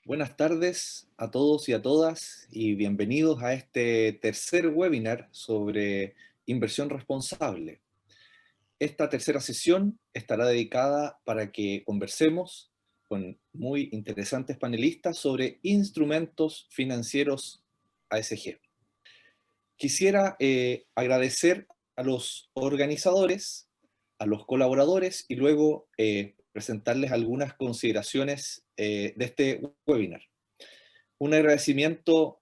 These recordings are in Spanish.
Buenas tardes a todos y a todas y bienvenidos a este tercer webinar sobre inversión responsable. Esta tercera sesión estará dedicada para que conversemos con muy interesantes panelistas sobre instrumentos financieros ASG. Quisiera agradecer a los organizadores, a los colaboradores y luego presentarles algunas consideraciones de este webinar. Un agradecimiento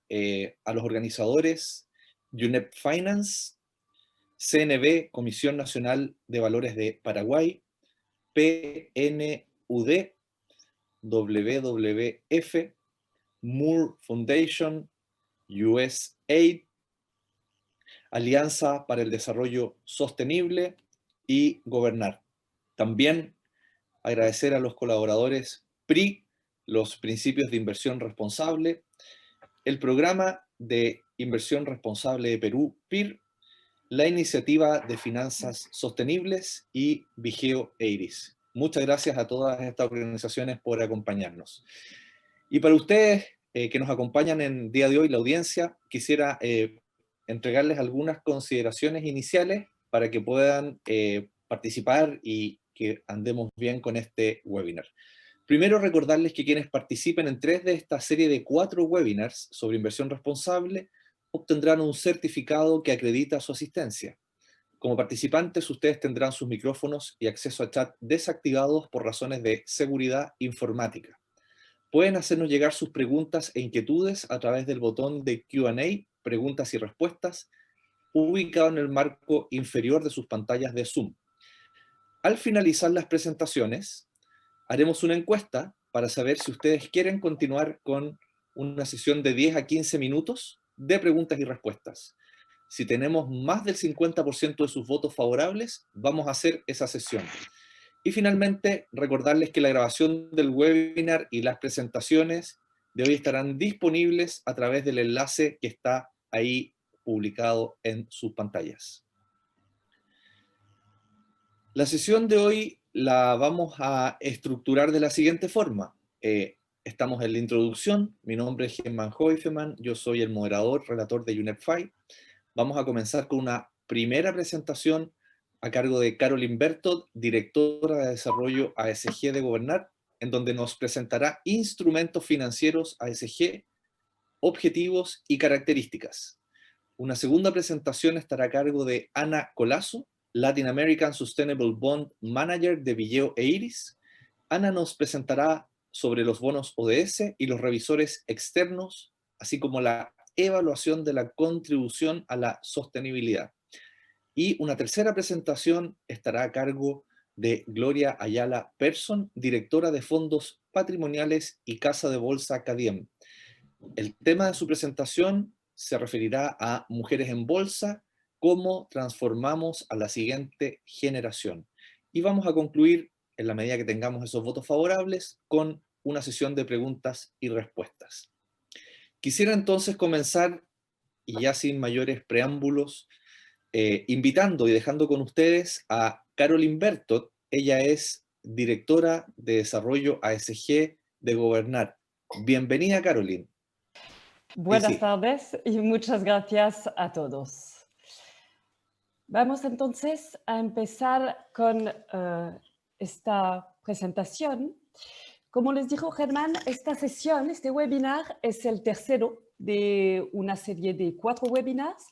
a los organizadores, UNEP Finance, CNB, Comisión Nacional de Valores de Paraguay, PNUD, WWF, Moore Foundation, USAID, Alianza para el Desarrollo Sostenible y Gobernar. También agradecer a los colaboradores PRI, los Principios de Inversión Responsable, el Programa de Inversión Responsable de Perú, PIR, la Iniciativa de Finanzas Sostenibles y Vigeo EIRIS. Muchas gracias a todas estas organizaciones por acompañarnos. Y para ustedes que nos acompañan en el día de hoy, la audiencia, quisiera entregarles algunas consideraciones iniciales para que puedan participar y que andemos bien con este webinar. Primero, recordarles que quienes participen en 3 de esta serie de 4 webinars sobre inversión responsable obtendrán un certificado que acredita su asistencia. Como participantes, ustedes tendrán sus micrófonos y acceso a chat desactivados por razones de seguridad informática. Pueden hacernos llegar sus preguntas e inquietudes a través del botón de Q&A, preguntas y respuestas, ubicado en el marco inferior de sus pantallas de Zoom. Al finalizar las presentaciones, haremos una encuesta para saber si ustedes quieren continuar con una sesión de 10 a 15 minutos de preguntas y respuestas. Si tenemos más del 50% de sus votos favorables, vamos a hacer esa sesión. Y finalmente, recordarles que la grabación del webinar y las presentaciones de hoy estarán disponibles a través del enlace que está ahí publicado en sus pantallas. La sesión de hoy la vamos a estructurar de la siguiente forma. Estamos en la introducción, mi nombre es Germán Hoifeman, yo soy el moderador, relator de UNEP-FI. Vamos a comenzar con una primera presentación a cargo de Carolyn Bertold, directora de desarrollo ASG de Gobernar, en donde nos presentará instrumentos financieros ASG, objetivos y características. Una segunda presentación estará a cargo de Ana Colazo, Latin American Sustainable Bond Manager de Vigeo EIRIS. Ana nos presentará sobre los bonos ODS y los revisores externos, así como la evaluación de la contribución a la sostenibilidad. Y una tercera presentación estará a cargo de Gloria Ayala Persson, directora de fondos patrimoniales y casa de bolsa CADIEM. El tema de su presentación se referirá a mujeres en bolsa, cómo transformamos a la siguiente generación. Y vamos a concluir, en la medida que tengamos esos votos favorables, con una sesión de preguntas y respuestas. Quisiera entonces comenzar, y ya sin mayores preámbulos, invitando y dejando con ustedes a Carolyn Bertold. Ella es directora de desarrollo ASG de Gobernar. Bienvenida, Carolyn. Buenas Sí. tardes y muchas gracias a todos. Vamos entonces a empezar con esta presentación. Como les dijo Germán, esta sesión, este webinar es el tercero de una serie de 4 webinars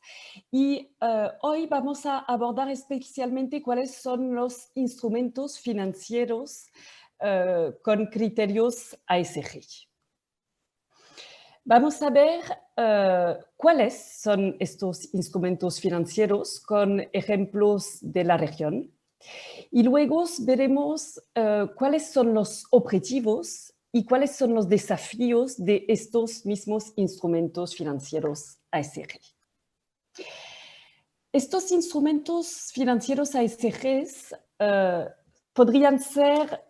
y hoy vamos a abordar especialmente cuáles son los instrumentos financieros con criterios ASG. Vamos a ver cuáles son estos instrumentos financieros con ejemplos de la región. Y luego veremos cuáles son los objetivos y cuáles son los desafíos de estos mismos instrumentos financieros ASG. Estos instrumentos financieros ASG podrían ser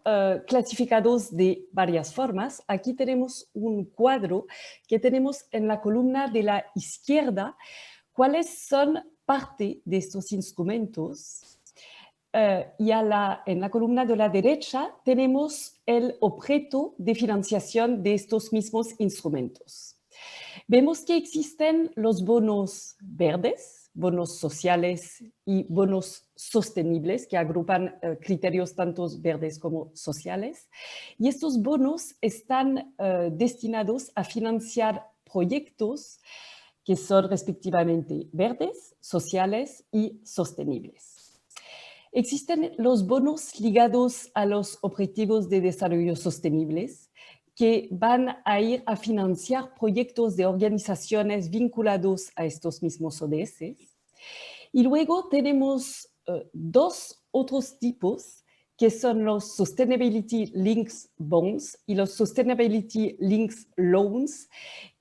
clasificados de varias formas. Aquí tenemos un cuadro que tenemos en la columna de la izquierda. ¿Cuáles son parte de estos instrumentos? y en la columna de la derecha tenemos el objeto de financiación de estos mismos instrumentos. Vemos que existen los bonos verdes, bonos sociales y bonos sostenibles, que agrupan criterios tanto verdes como sociales. Y estos bonos están destinados a financiar proyectos que son respectivamente verdes, sociales y sostenibles. Existen los bonos ligados a los objetivos de desarrollo sostenibles, que van a ir a financiar proyectos de organizaciones vinculados a estos mismos ODS. Y luego tenemos dos otros tipos, que son los Sustainability Linked Bonds y los Sustainability Linked Loans,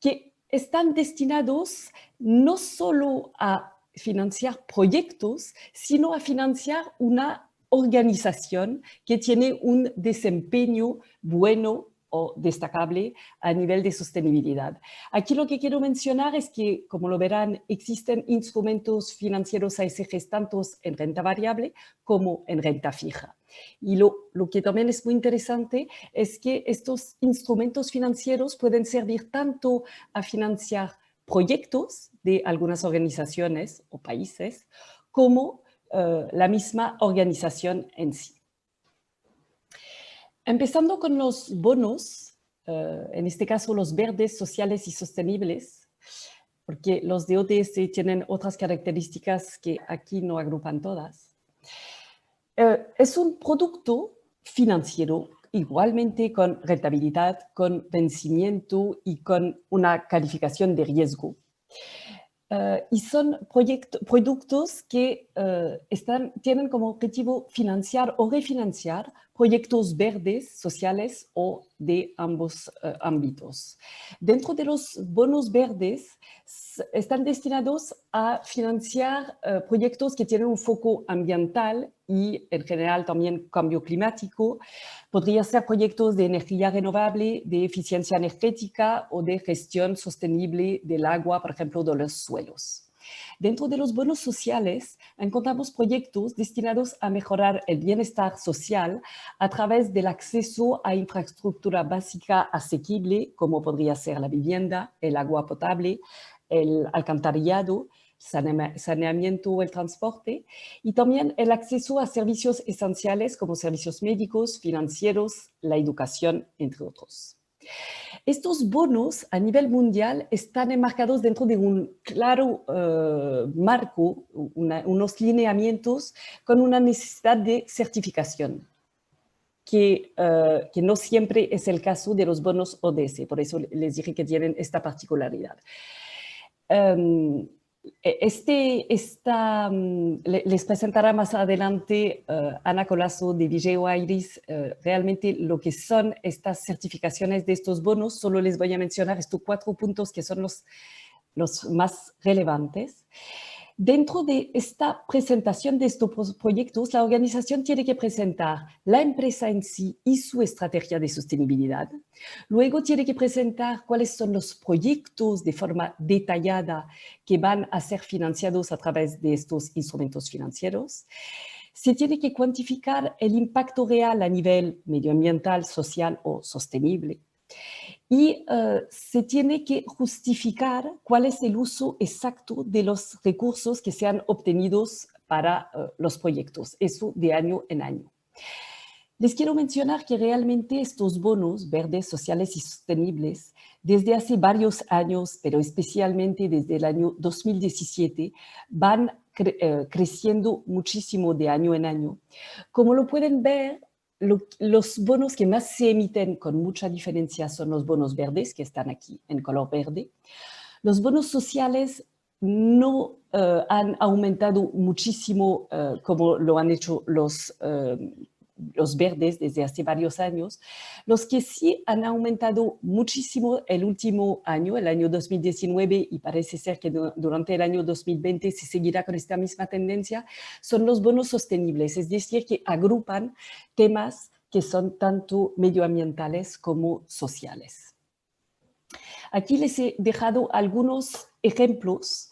que están destinados no solo a financiar proyectos, sino a financiar una organización que tiene un desempeño bueno o destacable a nivel de sostenibilidad. Aquí lo que quiero mencionar es que, como lo verán, existen instrumentos financieros ASG tanto en renta variable como en renta fija. Y lo que también es muy interesante es que estos instrumentos financieros pueden servir tanto a financiar proyectos de algunas organizaciones o países como la misma organización en sí. Empezando con los bonos, en este caso los verdes, sociales y sostenibles, porque los de ODS tienen otras características que aquí no agrupan todas. Es un producto financiero igualmente con rentabilidad, con vencimiento y con una calificación de riesgo. Y son productos que tienen como objetivo financiar o refinanciar proyectos verdes, sociales o de ambos ámbitos. Dentro de los bonos verdes están destinados a financiar proyectos que tienen un foco ambiental y en general también cambio climático. Podría ser proyectos de energía renovable, de eficiencia energética o de gestión sostenible del agua, por ejemplo, de los suelos. Dentro de los bonos sociales encontramos proyectos destinados a mejorar el bienestar social a través del acceso a infraestructura básica asequible, como podría ser la vivienda, el agua potable, el alcantarillado, saneamiento o el transporte, y también el acceso a servicios esenciales como servicios médicos, financieros, la educación, entre otros. Estos bonos a nivel mundial están enmarcados dentro de un claro marco, unos lineamientos con una necesidad de certificación, que no siempre es el caso de los bonos ODS, por eso les dije que tienen esta particularidad. Les presentará más adelante Ana Colasso de Vigeo Iris realmente lo que son estas certificaciones de estos bonos. Solo les voy a mencionar estos 4 puntos que son los más relevantes. Dentro de esta presentación de estos proyectos, la organización tiene que presentar la empresa en sí y su estrategia de sostenibilidad. Luego tiene que presentar cuáles son los proyectos de forma detallada que van a ser financiados a través de estos instrumentos financieros. Se tiene que cuantificar el impacto real a nivel medioambiental, social o sostenible. Y se tiene que justificar cuál es el uso exacto de los recursos que sean obtenidos para los proyectos, eso de año en año. Les quiero mencionar que realmente estos bonos verdes, sociales y sostenibles, desde hace varios años, pero especialmente desde el año 2017, van creciendo muchísimo de año en año. Como lo pueden ver, los bonos que más se emiten con mucha diferencia son los bonos verdes, que están aquí en color verde. Los bonos sociales no han aumentado muchísimo como lo han hecho los verdes desde hace varios años. Los que sí han aumentado muchísimo el último año, el año 2019, y parece ser que durante el año 2020 se seguirá con esta misma tendencia, son los bonos sostenibles, es decir, que agrupan temas que son tanto medioambientales como sociales. Aquí les he dejado algunos ejemplos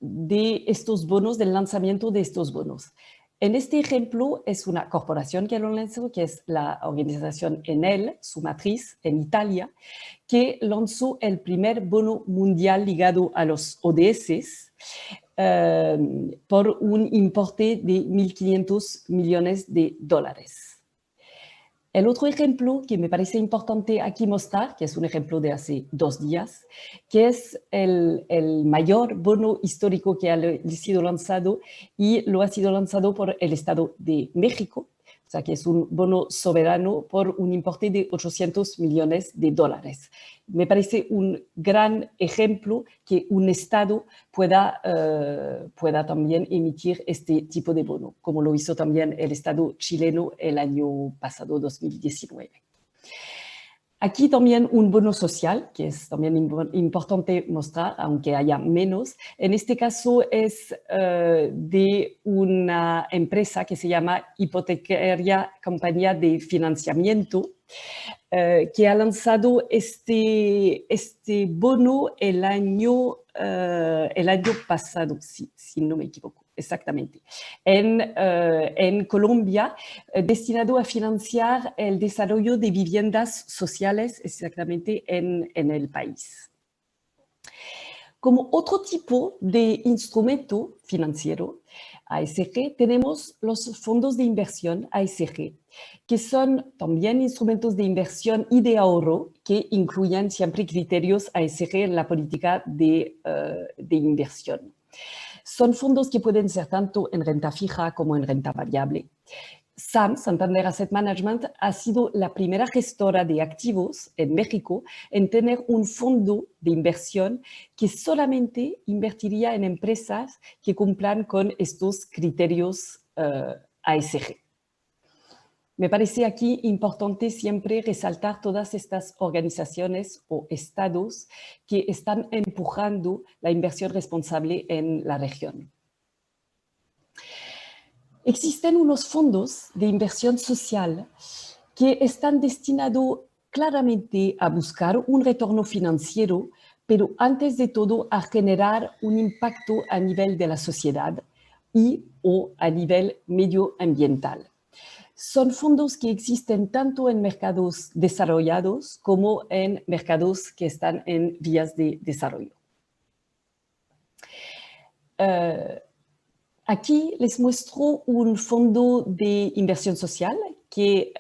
de estos bonos, del lanzamiento de estos bonos. En este ejemplo es una corporación que lo lanzó, que es la organización Enel, su matriz en Italia, que lanzó el primer bono mundial ligado a los ODS por un importe de 1.500 millones de dólares. El otro ejemplo que me parece importante aquí mostrar, que es un ejemplo de hace 2 días, que es el mayor bono histórico que ha sido lanzado, y lo ha sido lanzado por el Estado de México, o sea que es un bono soberano por un importe de 800 millones de dólares. Me parece un gran ejemplo que un Estado pueda también emitir este tipo de bono, como lo hizo también el Estado chileno el año pasado, 2019. Aquí también un bono social, que es también importante mostrar, aunque haya menos. En este caso es de una empresa que se llama Hipotecaria Compañía de Financiamiento, que ha lanzado este bono el año pasado, si no me equivoco, exactamente, en Colombia, destinado a financiar el desarrollo de viviendas sociales exactamente en el país. Como otro tipo de instrumento financiero, ASG, tenemos los fondos de inversión ASG, que son también instrumentos de inversión y de ahorro que incluyen siempre criterios ASG en la política de inversión. Son fondos que pueden ser tanto en renta fija como en renta variable. SAM, Santander Asset Management, ha sido la primera gestora de activos en México en tener un fondo de inversión que solamente invertiría en empresas que cumplan con estos criterios ASG. Me parece aquí importante siempre resaltar todas estas organizaciones o estados que están empujando la inversión responsable en la región. Existen unos fondos de inversión social que están destinados claramente a buscar un retorno financiero, pero antes de todo a generar un impacto a nivel de la sociedad y o a nivel medioambiental. Son fondos que existen tanto en mercados desarrollados como en mercados que están en vías de desarrollo. Aquí les muestro un fondo de inversión social que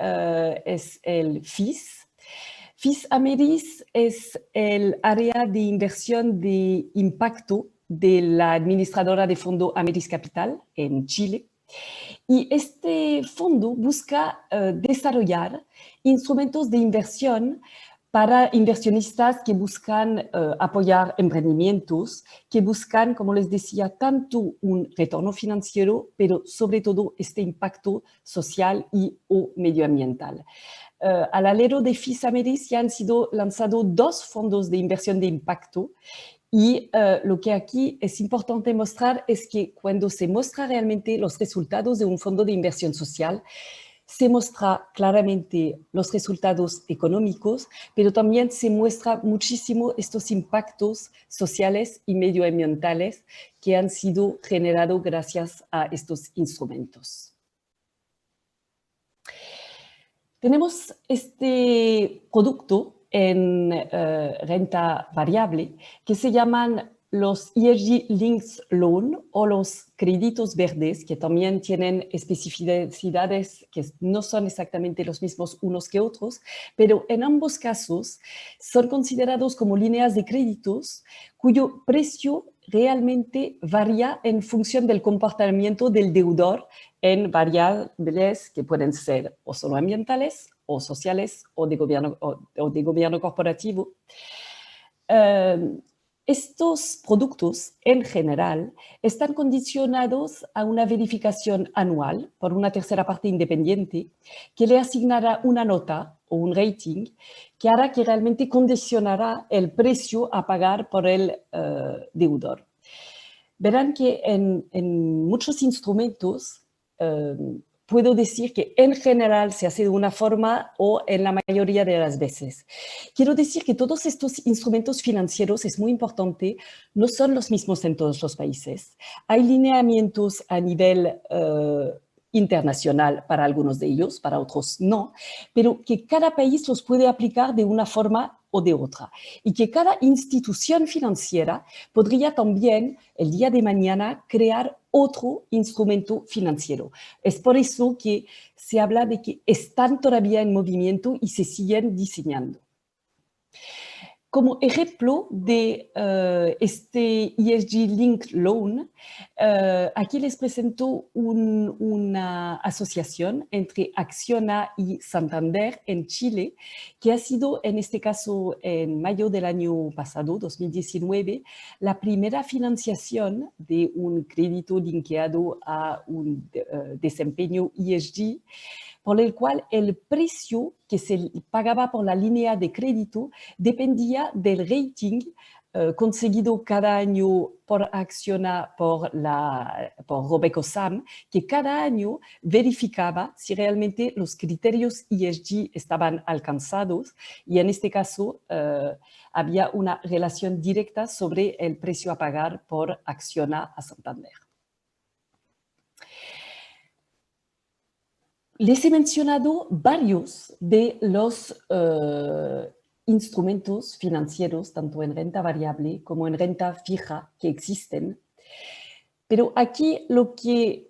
es el FIS. FIS Ameris es el área de inversión de impacto de la administradora de fondo Ameris Capital en Chile. Y este fondo busca desarrollar instrumentos de inversión para inversionistas que buscan apoyar emprendimientos, que buscan, como les decía, tanto un retorno financiero, pero sobre todo este impacto social y o medioambiental. Al alero de FIS Ameris ya han sido lanzados 2 fondos de inversión de impacto. Y lo que aquí es importante mostrar es que cuando se muestra realmente los resultados de un fondo de inversión social, se muestra claramente los resultados económicos, pero también se muestra muchísimo estos impactos sociales y medioambientales que han sido generados gracias a estos instrumentos. Tenemos este producto en renta variable que se llaman los ESG Linked Loan o los créditos verdes, que también tienen especificidades que no son exactamente los mismos unos que otros, pero en ambos casos son considerados como líneas de créditos cuyo precio realmente varía en función del comportamiento del deudor en variables que pueden ser o solo ambientales o sociales o de gobierno corporativo. Estos productos, en general, están condicionados a una verificación anual por una tercera parte independiente que le asignará una nota o un rating que hará que realmente condicionará el precio a pagar por el deudor. Verán que en muchos instrumentos puedo decir que en general se hace de una forma o en la mayoría de las veces. Quiero decir que todos estos instrumentos financieros, es muy importante, no son los mismos en todos los países. Hay lineamientos a nivel internacional para algunos de ellos, para otros no, pero que cada país los puede aplicar de una forma o de otra. Y que cada institución financiera podría también, el día de mañana, crear otro instrumento financiero. Es por eso que se habla de que están todavía en movimiento y se siguen diseñando. Como ejemplo de este ESG Linked Loan, aquí les presento una asociación entre Acciona y Santander en Chile, que ha sido, en este caso, en mayo del año pasado, 2019, la primera financiación de un crédito linkeado a un desempeño ESG, por el cual el precio que se pagaba por la línea de crédito dependía del rating conseguido cada año por Acciona, por RobecoSAM, que cada año verificaba si realmente los criterios ESG estaban alcanzados y en este caso había una relación directa sobre el precio a pagar por Acciona a Santander. Les he mencionado varios de los instrumentos financieros, tanto en renta variable como en renta fija, que existen. Pero aquí lo que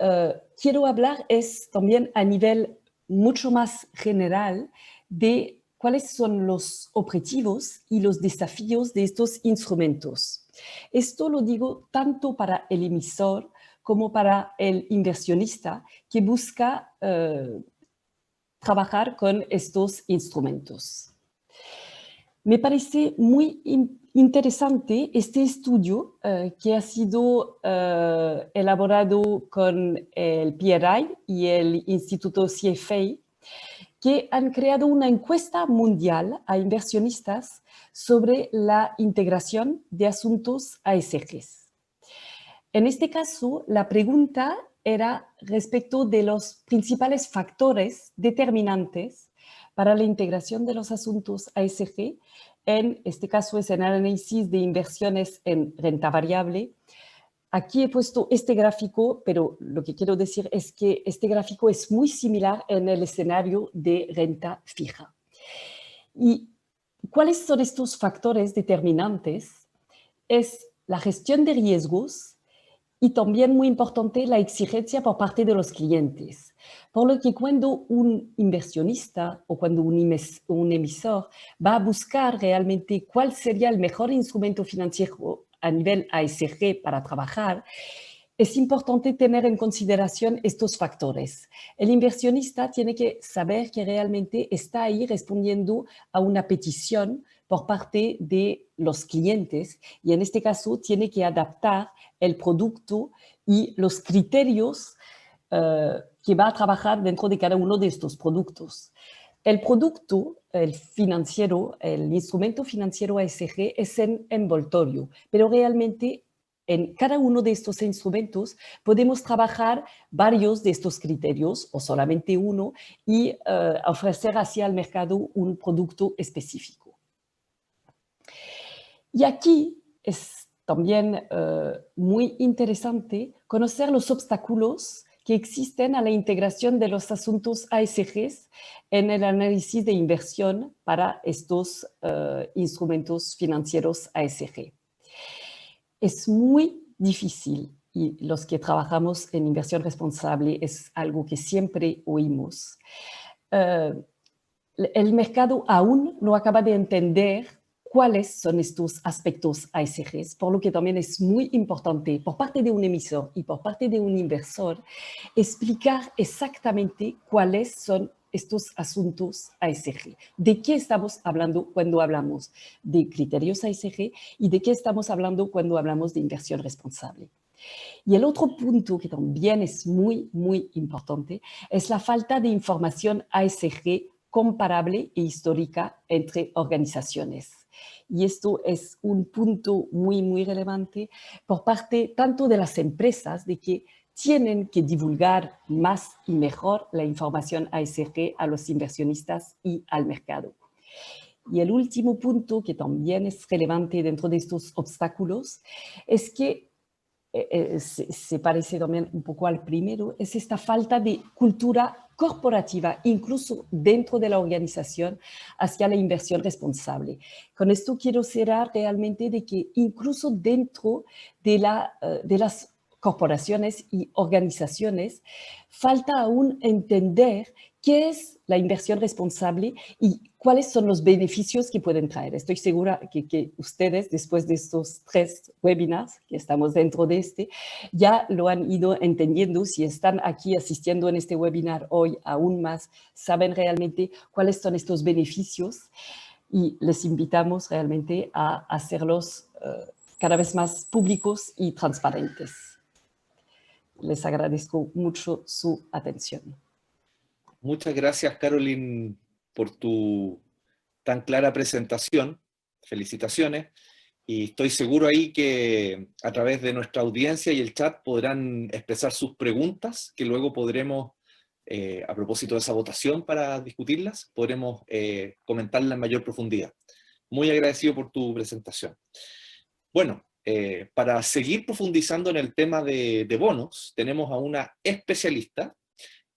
quiero hablar es también a nivel mucho más general de cuáles son los objetivos y los desafíos de estos instrumentos. Esto lo digo tanto para el emisor como para el inversionista que busca trabajar con estos instrumentos. Me parece muy interesante este estudio que ha sido elaborado con el PRI y el Instituto CFA, que han creado una encuesta mundial a inversionistas sobre la integración de asuntos ASGs. En este caso, la pregunta era respecto de los principales factores determinantes para la integración de los asuntos ASG. En este caso es el análisis de inversiones en renta variable. Aquí he puesto este gráfico, pero lo que quiero decir es que este gráfico es muy similar en el escenario de renta fija. ¿Y cuáles son estos factores determinantes? Es la gestión de riesgos, y también muy importante la exigencia por parte de los clientes. Por lo que cuando un inversionista o cuando un emisor va a buscar realmente cuál sería el mejor instrumento financiero a nivel ASG para trabajar, es importante tener en consideración estos factores. El inversionista tiene que saber que realmente está ahí respondiendo a una petición por parte de los clientes y en este caso tiene que adaptar el producto y los criterios que va a trabajar dentro de cada uno de estos productos. El producto, el financiero, el instrumento financiero ASG es en envoltorio, pero realmente en cada uno de estos instrumentos podemos trabajar varios de estos criterios o solamente uno y ofrecer hacia el mercado un producto específico. Y aquí es también muy interesante conocer los obstáculos que existen a la integración de los asuntos ASGs en el análisis de inversión para estos instrumentos financieros ASG. Es muy difícil y los que trabajamos en inversión responsable es algo que siempre oímos. El mercado aún no acaba de entender cuáles son estos aspectos ASGs, por lo que también es muy importante por parte de un emisor y por parte de un inversor explicar exactamente cuáles son estos asuntos ASG. ¿De qué estamos hablando cuando hablamos de criterios ASG y de qué estamos hablando cuando hablamos de inversión responsable? Y el otro punto que también es muy, muy importante es la falta de información ASG comparable e histórica entre organizaciones. Y esto es un punto muy, muy relevante por parte tanto de las empresas, de que tienen que divulgar más y mejor la información ESG a los inversionistas y al mercado. Y el último punto, que también es relevante dentro de estos obstáculos, es que se parece también un poco al primero, es esta falta de cultura corporativa, incluso dentro de la organización, hacia la inversión responsable. Con esto quiero cerrar realmente de que incluso dentro de las corporaciones y organizaciones, falta aún entender qué es la inversión responsable y cuáles son los beneficios que pueden traer. Estoy segura que ustedes, después de estos 3 webinars, que estamos dentro de ya lo han ido entendiendo. Si están aquí asistiendo en este webinar hoy, aún más saben realmente cuáles son estos beneficios y les invitamos realmente a hacerlos cada vez más públicos y transparentes. Les agradezco mucho su atención. Muchas gracias, Caroline, por tu tan clara presentación. Felicitaciones. Y estoy seguro ahí que a través de nuestra audiencia y el chat podrán expresar sus preguntas, que luego podremos, a propósito de esa votación para discutirlas, podremos comentarla en mayor profundidad. Muy agradecido por tu presentación. Bueno, para seguir profundizando en el tema de bonos, tenemos a una especialista.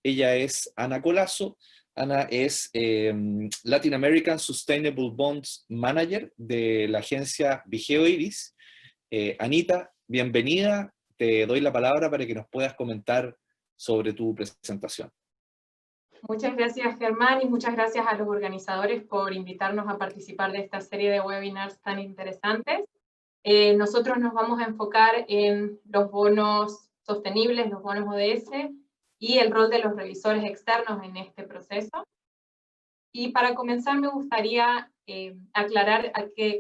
Ella es Ana Colazo. Ana es Latin American Sustainable Bonds Manager de la agencia Vigeo Iris. Anita, bienvenida. Te doy la palabra para que nos puedas comentar sobre tu presentación. Muchas gracias, Germán, y muchas gracias a los organizadores por invitarnos a participar de esta serie de webinars tan interesantes. Nosotros nos vamos a enfocar en los bonos sostenibles, los bonos ODS, y el rol de los revisores externos en este proceso. Y para comenzar me gustaría aclarar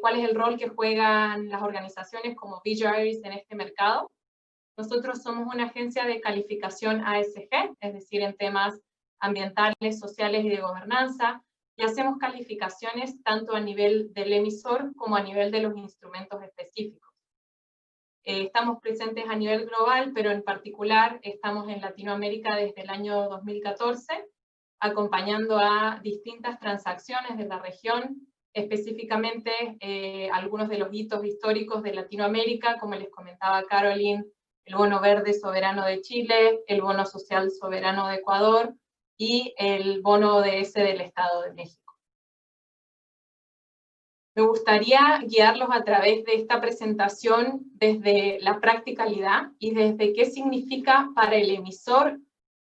cuál es el rol que juegan las organizaciones como Vigeo Iris en este mercado. Nosotros somos una agencia de calificación ASG, es decir, en temas ambientales, sociales y de gobernanza, y hacemos calificaciones tanto a nivel del emisor como a nivel de los instrumentos específicos. Estamos presentes a nivel global, pero en particular estamos en Latinoamérica desde el año 2014, acompañando a distintas transacciones de la región, específicamente algunos de los hitos históricos de Latinoamérica, como les comentaba Caroline, el bono verde soberano de Chile, el bono social soberano de Ecuador y el bono ODS del Estado de México. Me gustaría guiarlos a través de esta presentación desde la practicalidad y desde qué significa para el emisor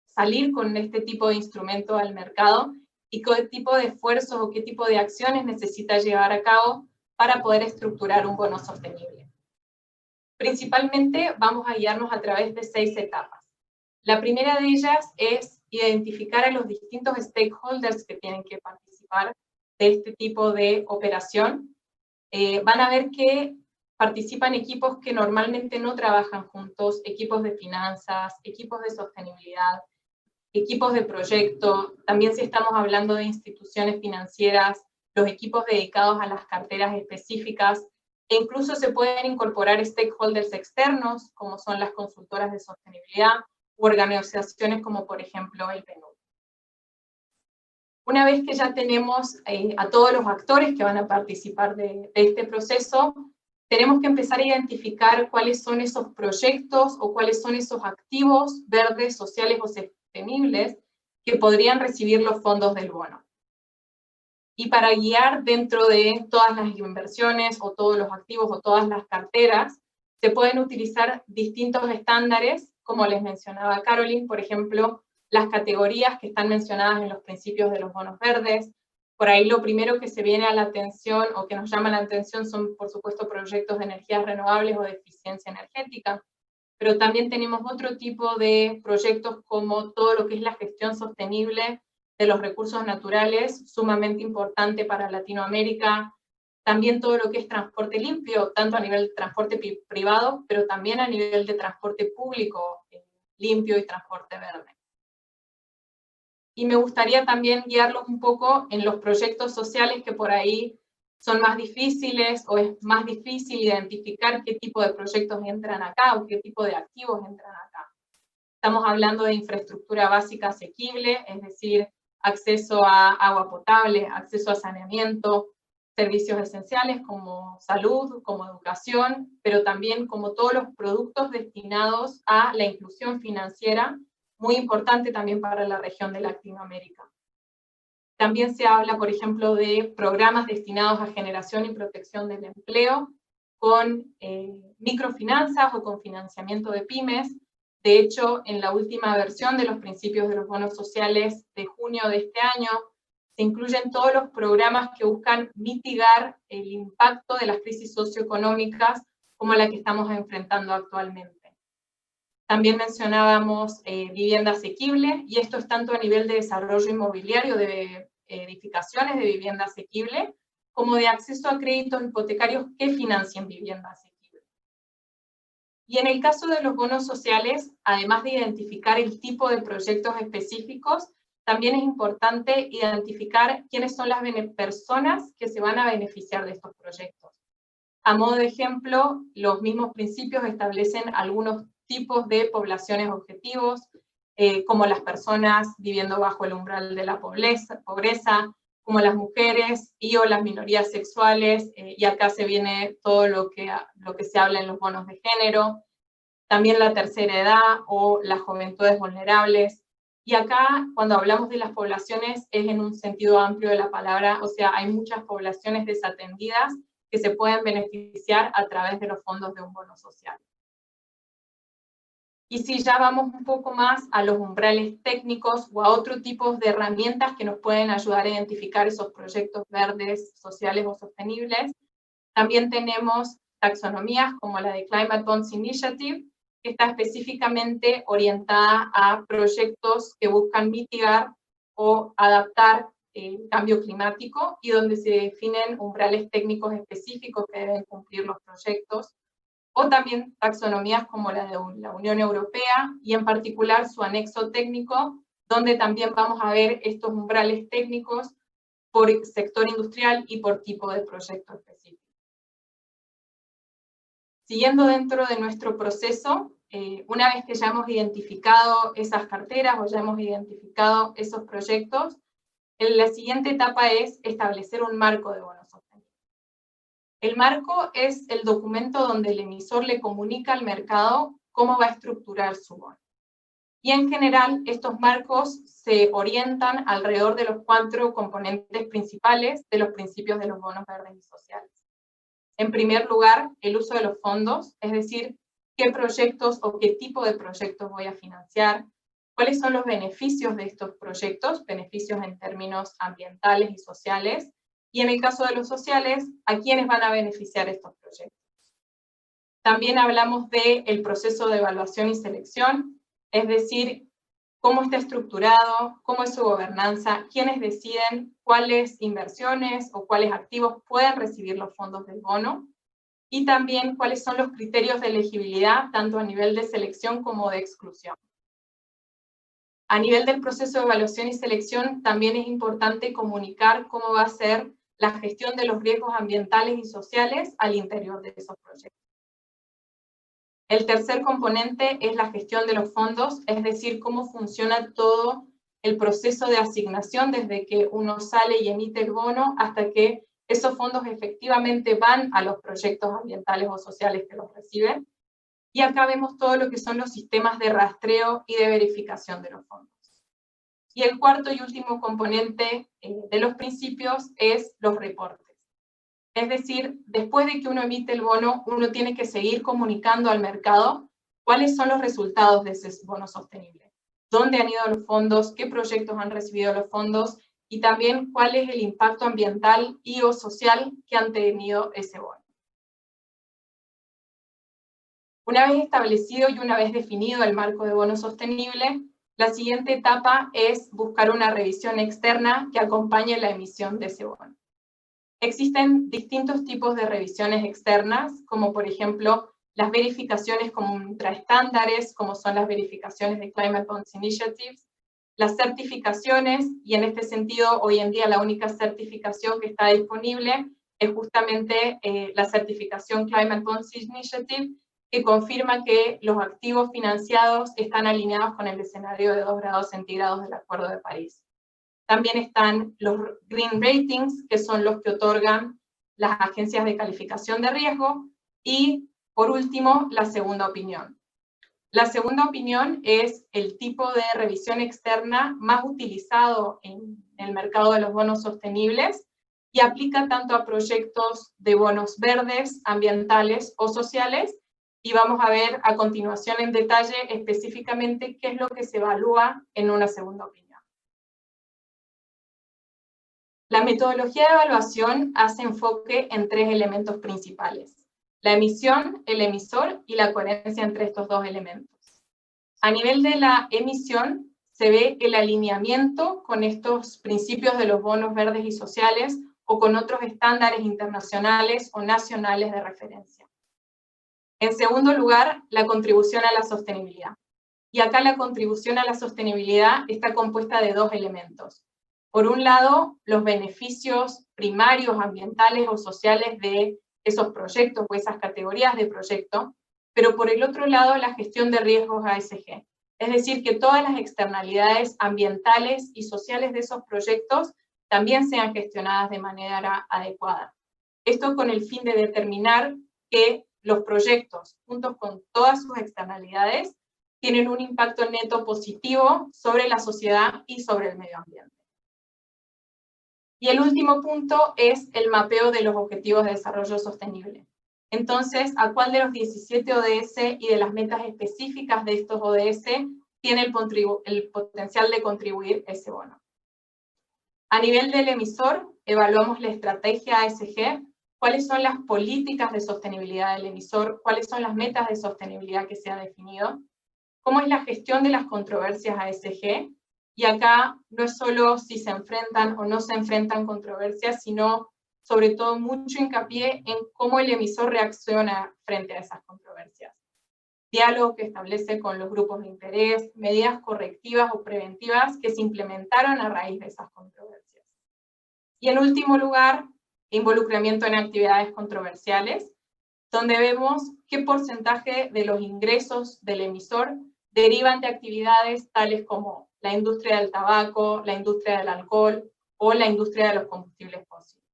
salir con este tipo de instrumento al mercado y qué tipo de esfuerzos o qué tipo de acciones necesita llevar a cabo para poder estructurar un bono sostenible. Principalmente vamos a guiarnos a través de 6 etapas. La primera de ellas es identificar a los distintos stakeholders que tienen que participar de este tipo de operación. Van a ver que participan equipos que normalmente no trabajan juntos, equipos de finanzas, equipos de sostenibilidad, equipos de proyecto, también si estamos hablando de instituciones financieras, los equipos dedicados a las carteras específicas, e incluso se pueden incorporar stakeholders externos, como son las consultoras de sostenibilidad, u organizaciones como por ejemplo el PNUD. Una vez que ya tenemos a todos los actores que van a participar de este proceso, tenemos que empezar a identificar cuáles son esos proyectos o cuáles son esos activos verdes, sociales o sostenibles que podrían recibir los fondos del bono. Y para guiar dentro de todas las inversiones o todos los activos o todas las carteras, se pueden utilizar distintos estándares, como les mencionaba Caroline, por ejemplo, las categorías que están mencionadas en los principios de los bonos verdes. Por ahí lo primero que se viene a la atención o que nos llama la atención son, por supuesto, proyectos de energías renovables o de eficiencia energética, pero también tenemos otro tipo de proyectos como todo lo que es la gestión sostenible de los recursos naturales, sumamente importante para Latinoamérica. También todo lo que es transporte limpio, tanto a nivel de transporte privado, pero también a nivel de transporte público limpio y transporte verde. Y me gustaría también guiarlos un poco en los proyectos sociales que por ahí son más difíciles o es más difícil identificar qué tipo de proyectos entran acá o qué tipo de activos entran acá. Estamos hablando de infraestructura básica asequible, es decir, acceso a agua potable, acceso a saneamiento, servicios esenciales como salud, como educación, pero también como todos los productos destinados a la inclusión financiera, muy importante también para la región de Latinoamérica. También se habla, por ejemplo, de programas destinados a generación y protección del empleo, con microfinanzas o con financiamiento de pymes. De hecho, en la última versión de los principios de los bonos sociales de junio de este año, se incluyen todos los programas que buscan mitigar el impacto de las crisis socioeconómicas como la que estamos enfrentando actualmente. También mencionábamos vivienda asequible, y esto es tanto a nivel de desarrollo inmobiliario de edificaciones de vivienda asequible, como de acceso a créditos hipotecarios que financien vivienda asequible. Y en el caso de los bonos sociales, además de identificar el tipo de proyectos específicos, también es importante identificar quiénes son las personas que se van a beneficiar de estos proyectos. A modo de ejemplo, los mismos principios establecen algunos tipos de poblaciones objetivos, como las personas viviendo bajo el umbral de la pobreza, como las mujeres y o las minorías sexuales, y acá se viene todo lo que se habla en los bonos de género, también la tercera edad o las juventudes vulnerables. Y acá, cuando hablamos de las poblaciones, es en un sentido amplio de la palabra, o sea, hay muchas poblaciones desatendidas que se pueden beneficiar a través de los fondos de un bono social. Y si ya vamos un poco más a los umbrales técnicos o a otro tipo de herramientas que nos pueden ayudar a identificar esos proyectos verdes, sociales o sostenibles, también tenemos taxonomías como la de Climate Bonds Initiative, que está específicamente orientada a proyectos que buscan mitigar o adaptar el cambio climático, y donde se definen umbrales técnicos específicos que deben cumplir los proyectos, o también taxonomías como la de la Unión Europea, y en particular su anexo técnico, donde también vamos a ver estos umbrales técnicos por sector industrial y por tipo de proyecto específico. Siguiendo dentro de nuestro proceso, una vez que ya hemos identificado esas carteras o ya hemos identificado esos proyectos, la siguiente etapa es establecer un marco de bonos sostenibles. El marco es el documento donde el emisor le comunica al mercado cómo va a estructurar su bono. Y en general, estos marcos se orientan alrededor de los 4 componentes principales de los principios de los bonos verdes y sociales. En primer lugar, el uso de los fondos, es decir, qué proyectos o qué tipo de proyectos voy a financiar, cuáles son los beneficios de estos proyectos, beneficios en términos ambientales y sociales, y en el caso de los sociales, ¿a quiénes van a beneficiar estos proyectos? También hablamos del proceso de evaluación y selección, es decir, cómo está estructurado, cómo es su gobernanza, quiénes deciden cuáles inversiones o cuáles activos pueden recibir los fondos del bono, y también cuáles son los criterios de elegibilidad, tanto a nivel de selección como de exclusión. A nivel del proceso de evaluación y selección, también es importante comunicar cómo va a ser la gestión de los riesgos ambientales y sociales al interior de esos proyectos. El tercer componente es la gestión de los fondos, es decir, cómo funciona todo el proceso de asignación desde que uno sale y emite el bono hasta que esos fondos efectivamente van a los proyectos ambientales o sociales que los reciben. Y acá vemos todo lo que son los sistemas de rastreo y de verificación de los fondos. Y el cuarto y último componente de los principios es los reportes. Es decir, después de que uno emite el bono, uno tiene que seguir comunicando al mercado cuáles son los resultados de ese bono sostenible, dónde han ido los fondos, qué proyectos han recibido los fondos, y también cuál es el impacto ambiental y o social que han tenido ese bono. Una vez establecido y una vez definido el marco de bono sostenible, la siguiente etapa es buscar una revisión externa que acompañe la emisión de ese bono. Existen distintos tipos de revisiones externas, como por ejemplo las verificaciones contra estándares, como son las verificaciones de Climate Bonds Initiative, las certificaciones, y en este sentido hoy en día la única certificación que está disponible es justamente la certificación Climate Bonds Initiative, que confirma que los activos financiados están alineados con el escenario de 2 grados centígrados del Acuerdo de París. También están los Green Ratings, que son los que otorgan las agencias de calificación de riesgo, y por último, la segunda opinión. La segunda opinión es el tipo de revisión externa más utilizado en el mercado de los bonos sostenibles y aplica tanto a proyectos de bonos verdes, ambientales o sociales, y vamos a ver a continuación en detalle específicamente qué es lo que se evalúa en una segunda opinión. La metodología de evaluación hace enfoque en 3 elementos principales: la emisión, el emisor y la coherencia entre estos 2 elementos. A nivel de la emisión, se ve el alineamiento con estos principios de los bonos verdes y sociales o con otros estándares internacionales o nacionales de referencia. En segundo lugar, la contribución a la sostenibilidad. Y acá la contribución a la sostenibilidad está compuesta de 2 elementos. Por un lado, los beneficios primarios ambientales o sociales de esos proyectos o esas categorías de proyecto, pero por el otro lado, la gestión de riesgos ASG. Es decir, que todas las externalidades ambientales y sociales de esos proyectos también sean gestionadas de manera adecuada. Esto con el fin de determinar que los proyectos, juntos con todas sus externalidades, tienen un impacto neto positivo sobre la sociedad y sobre el medio ambiente. Y el último punto es el mapeo de los Objetivos de Desarrollo Sostenible. Entonces, ¿a cuál de los 17 ODS y de las metas específicas de estos ODS tiene el potencial de contribuir ese bono? A nivel del emisor, evaluamos la estrategia ASG, cuáles son las políticas de sostenibilidad del emisor, cuáles son las metas de sostenibilidad que se ha definido, cómo es la gestión de las controversias ASG, y acá no es solo si se enfrentan o no se enfrentan controversias, sino sobre todo mucho hincapié en cómo el emisor reacciona frente a esas controversias. Diálogo que establece con los grupos de interés, medidas correctivas o preventivas que se implementaron a raíz de esas controversias. Y en último lugar, involucramiento en actividades controversiales, donde vemos qué porcentaje de los ingresos del emisor derivan de actividades tales como la industria del tabaco, la industria del alcohol o la industria de los combustibles fósiles.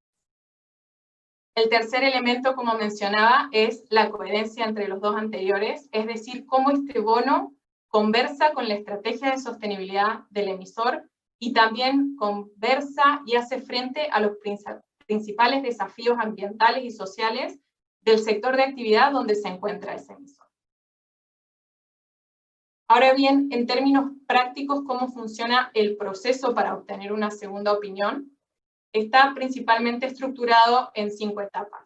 El tercer elemento, como mencionaba, es la coherencia entre los 2 anteriores, es decir, cómo este bono conversa con la estrategia de sostenibilidad del emisor y también conversa y hace frente a los principales desafíos ambientales y sociales del sector de actividad donde se encuentra ese emisor. Ahora bien, en términos prácticos, ¿cómo funciona el proceso para obtener una segunda opinión? Está principalmente estructurado en 5 etapas.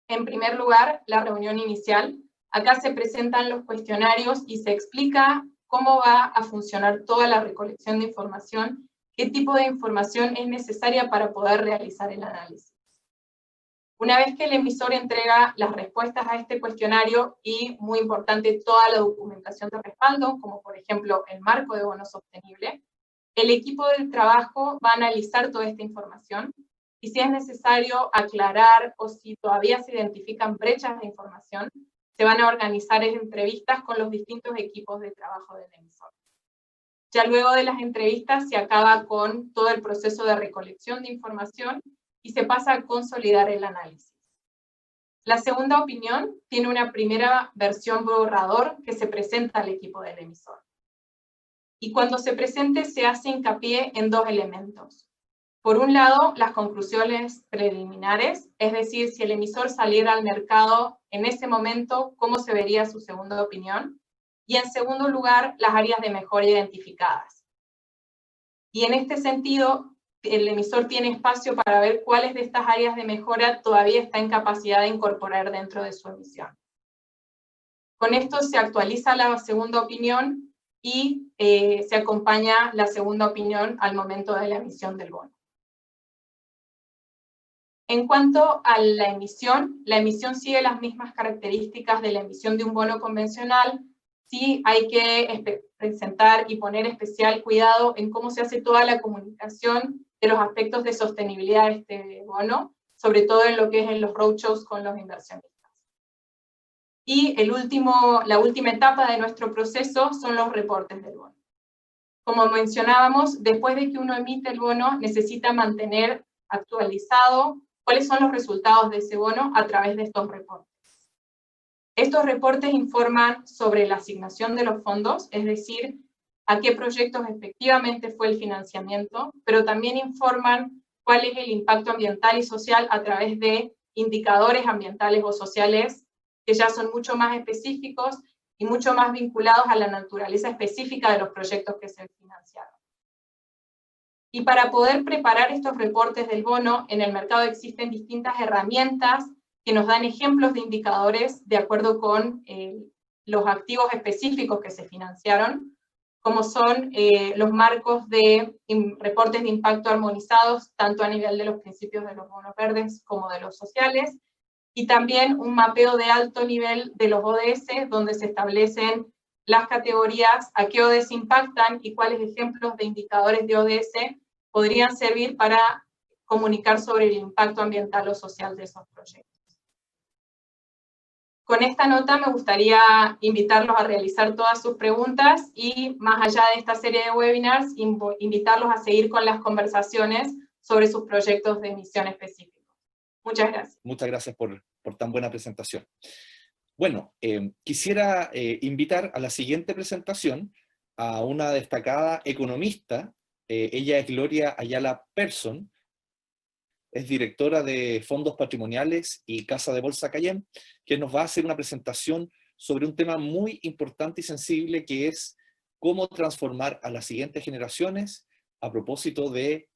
En primer lugar, la reunión inicial. Acá se presentan los cuestionarios y se explica cómo va a funcionar toda la recolección de información, qué tipo de información es necesaria para poder realizar el análisis. Una vez que el emisor entrega las respuestas a este cuestionario y, muy importante, toda la documentación de respaldo, como por ejemplo el marco de bono sostenible, el equipo del trabajo va a analizar toda esta información y si es necesario aclarar o si todavía se identifican brechas de información, se van a organizar entrevistas con los distintos equipos de trabajo del emisor. Ya luego de las entrevistas se acaba con todo el proceso de recolección de información y se pasa a consolidar el análisis. La segunda opinión tiene una primera versión borrador que se presenta al equipo del emisor. Y cuando se presente se hace hincapié en 2 elementos. Por un lado, las conclusiones preliminares, es decir, si el emisor saliera al mercado en ese momento, cómo se vería su segunda opinión. Y en segundo lugar, las áreas de mejora identificadas. Y en este sentido, el emisor tiene espacio para ver cuáles de estas áreas de mejora todavía está en capacidad de incorporar dentro de su emisión. Con esto se actualiza la segunda opinión y se acompaña la segunda opinión al momento de la emisión del bono. En cuanto a la emisión sigue las mismas características de la emisión de un bono convencional. Sí hay que presentar y poner especial cuidado en cómo se hace toda la comunicación de los aspectos de sostenibilidad de este bono, sobre todo en lo que es en los roadshows con los inversionistas. Y la última etapa de nuestro proceso son los reportes del bono. Como mencionábamos, después de que uno emite el bono, necesita mantener actualizado cuáles son los resultados de ese bono a través de estos reportes. Estos reportes informan sobre la asignación de los fondos, es decir, a qué proyectos efectivamente fue el financiamiento, pero también informan cuál es el impacto ambiental y social a través de indicadores ambientales o sociales que ya son mucho más específicos y mucho más vinculados a la naturaleza específica de los proyectos que se financiaron. Y para poder preparar estos reportes del bono, en el mercado existen distintas herramientas que nos dan ejemplos de indicadores de acuerdo con los activos específicos que se financiaron, como son los marcos de reportes de impacto armonizados, tanto a nivel de los principios de los bonos verdes como de los sociales, y también un mapeo de alto nivel de los ODS, donde se establecen las categorías, a qué ODS impactan y cuáles ejemplos de indicadores de ODS podrían servir para comunicar sobre el impacto ambiental o social de esos proyectos. Con esta nota me gustaría invitarlos a realizar todas sus preguntas y, más allá de esta serie de webinars, invitarlos a seguir con las conversaciones sobre sus proyectos de emisión específicos. Muchas gracias. Muchas gracias por tan buena presentación. Bueno, quisiera invitar a la siguiente presentación a una destacada economista. Ella es Gloria Ayala Persson, es directora de Fondos Patrimoniales y Casa de Bolsa Cayenne, que nos va a hacer una presentación sobre un tema muy importante y sensible, que es cómo transformar a las siguientes generaciones a propósito del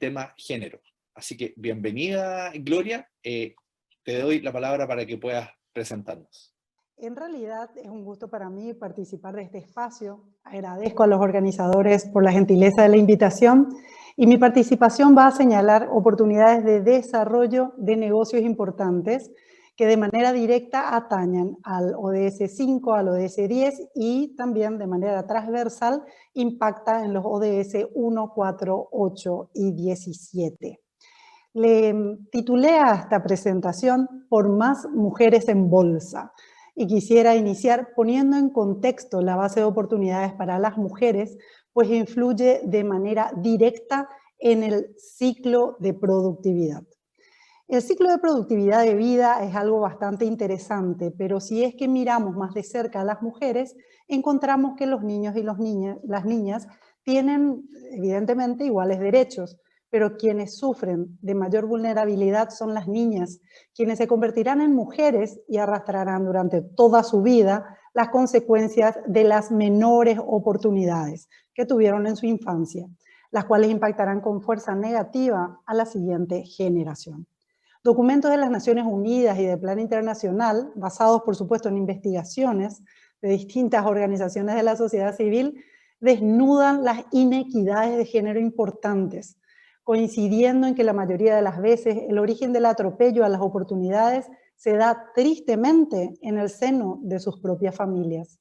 tema género. Así que bienvenida, Gloria. Te doy la palabra para que puedas presentarnos. En realidad es un gusto para mí participar de este espacio. Agradezco a los organizadores por la gentileza de la invitación y mi participación va a señalar oportunidades de desarrollo de negocios importantes que de manera directa atañan al ODS 5, al ODS 10 y también de manera transversal impacta en los ODS 1, 4, 8 y 17. Le titulé a esta presentación "Por más mujeres en bolsa", y quisiera iniciar poniendo en contexto la base de oportunidades para las mujeres, pues influye de manera directa en el ciclo de productividad. El ciclo de productividad de vida es algo bastante interesante, pero si es que miramos más de cerca a las mujeres, encontramos que los niños y las niñas tienen evidentemente iguales derechos, pero quienes sufren de mayor vulnerabilidad son las niñas, quienes se convertirán en mujeres y arrastrarán durante toda su vida las consecuencias de las menores oportunidades que tuvieron en su infancia, las cuales impactarán con fuerza negativa a la siguiente generación. Documentos de las Naciones Unidas y del Plan Internacional, basados por supuesto en investigaciones de distintas organizaciones de la sociedad civil, desnudan las inequidades de género importantes, coincidiendo en que la mayoría de las veces el origen del atropello a las oportunidades se da tristemente en el seno de sus propias familias.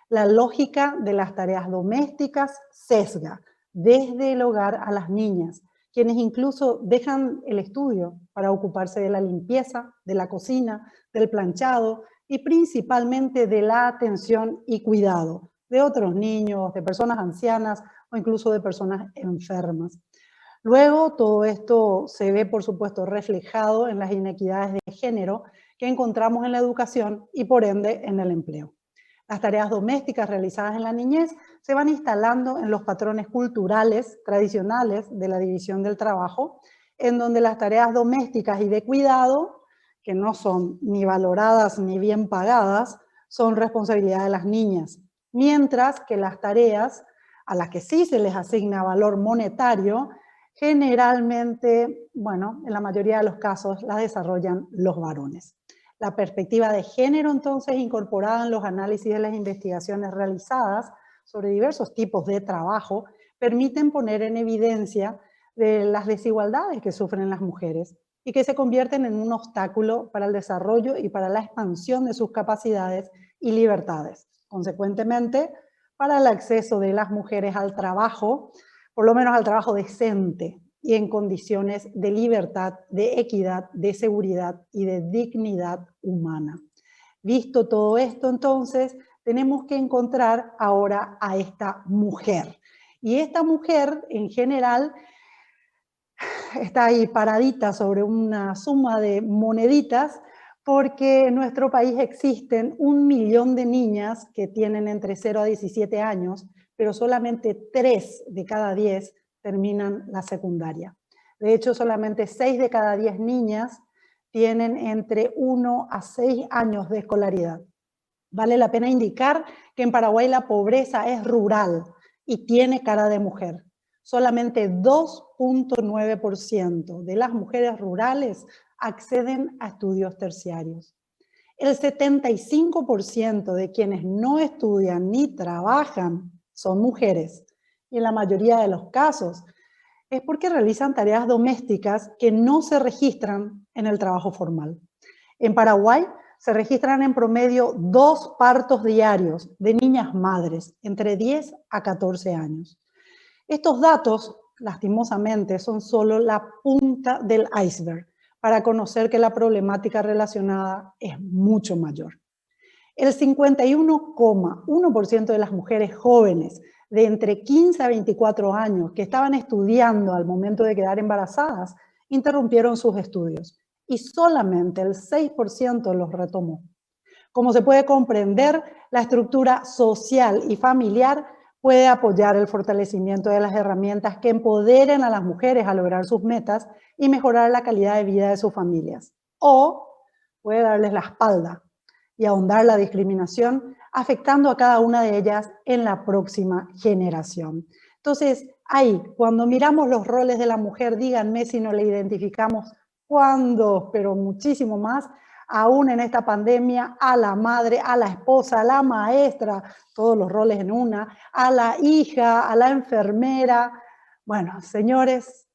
La lógica de las tareas domésticas sesga desde el hogar a las niñas, quienes incluso dejan el estudio para ocuparse de la limpieza, de la cocina, del planchado y principalmente de la atención y cuidado de otros niños, de personas ancianas o incluso de personas enfermas. Luego, todo esto se ve, por supuesto, reflejado en las inequidades de género que encontramos en la educación y, por ende, en el empleo. Las tareas domésticas realizadas en la niñez se van instalando en los patrones culturales tradicionales de la división del trabajo, en donde las tareas domésticas y de cuidado, que no son ni valoradas ni bien pagadas, son responsabilidad de las niñas, mientras que las tareas a las que sí se les asigna valor monetario, generalmente, bueno, en la mayoría de los casos las desarrollan los varones. La perspectiva de género, entonces, incorporada en los análisis de las investigaciones realizadas sobre diversos tipos de trabajo, permiten poner en evidencia las desigualdades que sufren las mujeres y que se convierten en un obstáculo para el desarrollo y para la expansión de sus capacidades y libertades. Consecuentemente, para el acceso de las mujeres al trabajo, por lo menos al trabajo decente y en condiciones de libertad, de equidad, de seguridad y de dignidad humana. Visto todo esto, entonces, tenemos que encontrar ahora a esta mujer. Y esta mujer, en general, está ahí paradita sobre una suma de moneditas, porque en nuestro país existen 1 millón de niñas que tienen entre 0 a 17 años, pero solamente 3 de cada 10 terminan la secundaria. De hecho, solamente 6 de cada 10 niñas tienen entre 1 a 6 años de escolaridad. Vale la pena indicar que en Paraguay la pobreza es rural y tiene cara de mujer. Solamente 2.9% de las mujeres rurales acceden a estudios terciarios. El 75% de quienes no estudian ni trabajan son mujeres. Y en la mayoría de los casos es porque realizan tareas domésticas que no se registran en el trabajo formal. En Paraguay se registran en promedio 2 partos diarios de niñas madres entre 10 a 14 años. Estos datos, lastimosamente, son solo la punta del iceberg para conocer que la problemática relacionada es mucho mayor. El 51,1% de las mujeres jóvenes de entre 15 a 24 años que estaban estudiando al momento de quedar embarazadas interrumpieron sus estudios y solamente el 6% los retomó. Como se puede comprender, la estructura social y familiar puede apoyar el fortalecimiento de las herramientas que empoderen a las mujeres a lograr sus metas y mejorar la calidad de vida de sus familias. O puede darles la espalda y ahondar la discriminación, afectando a cada una de ellas en la próxima generación. Entonces, ahí, cuando miramos los roles de la mujer, díganme si no le identificamos cuándo, pero muchísimo más, aún en esta pandemia, a la madre, a la esposa, a la maestra, todos los roles en una, a la hija, a la enfermera. Bueno, señores,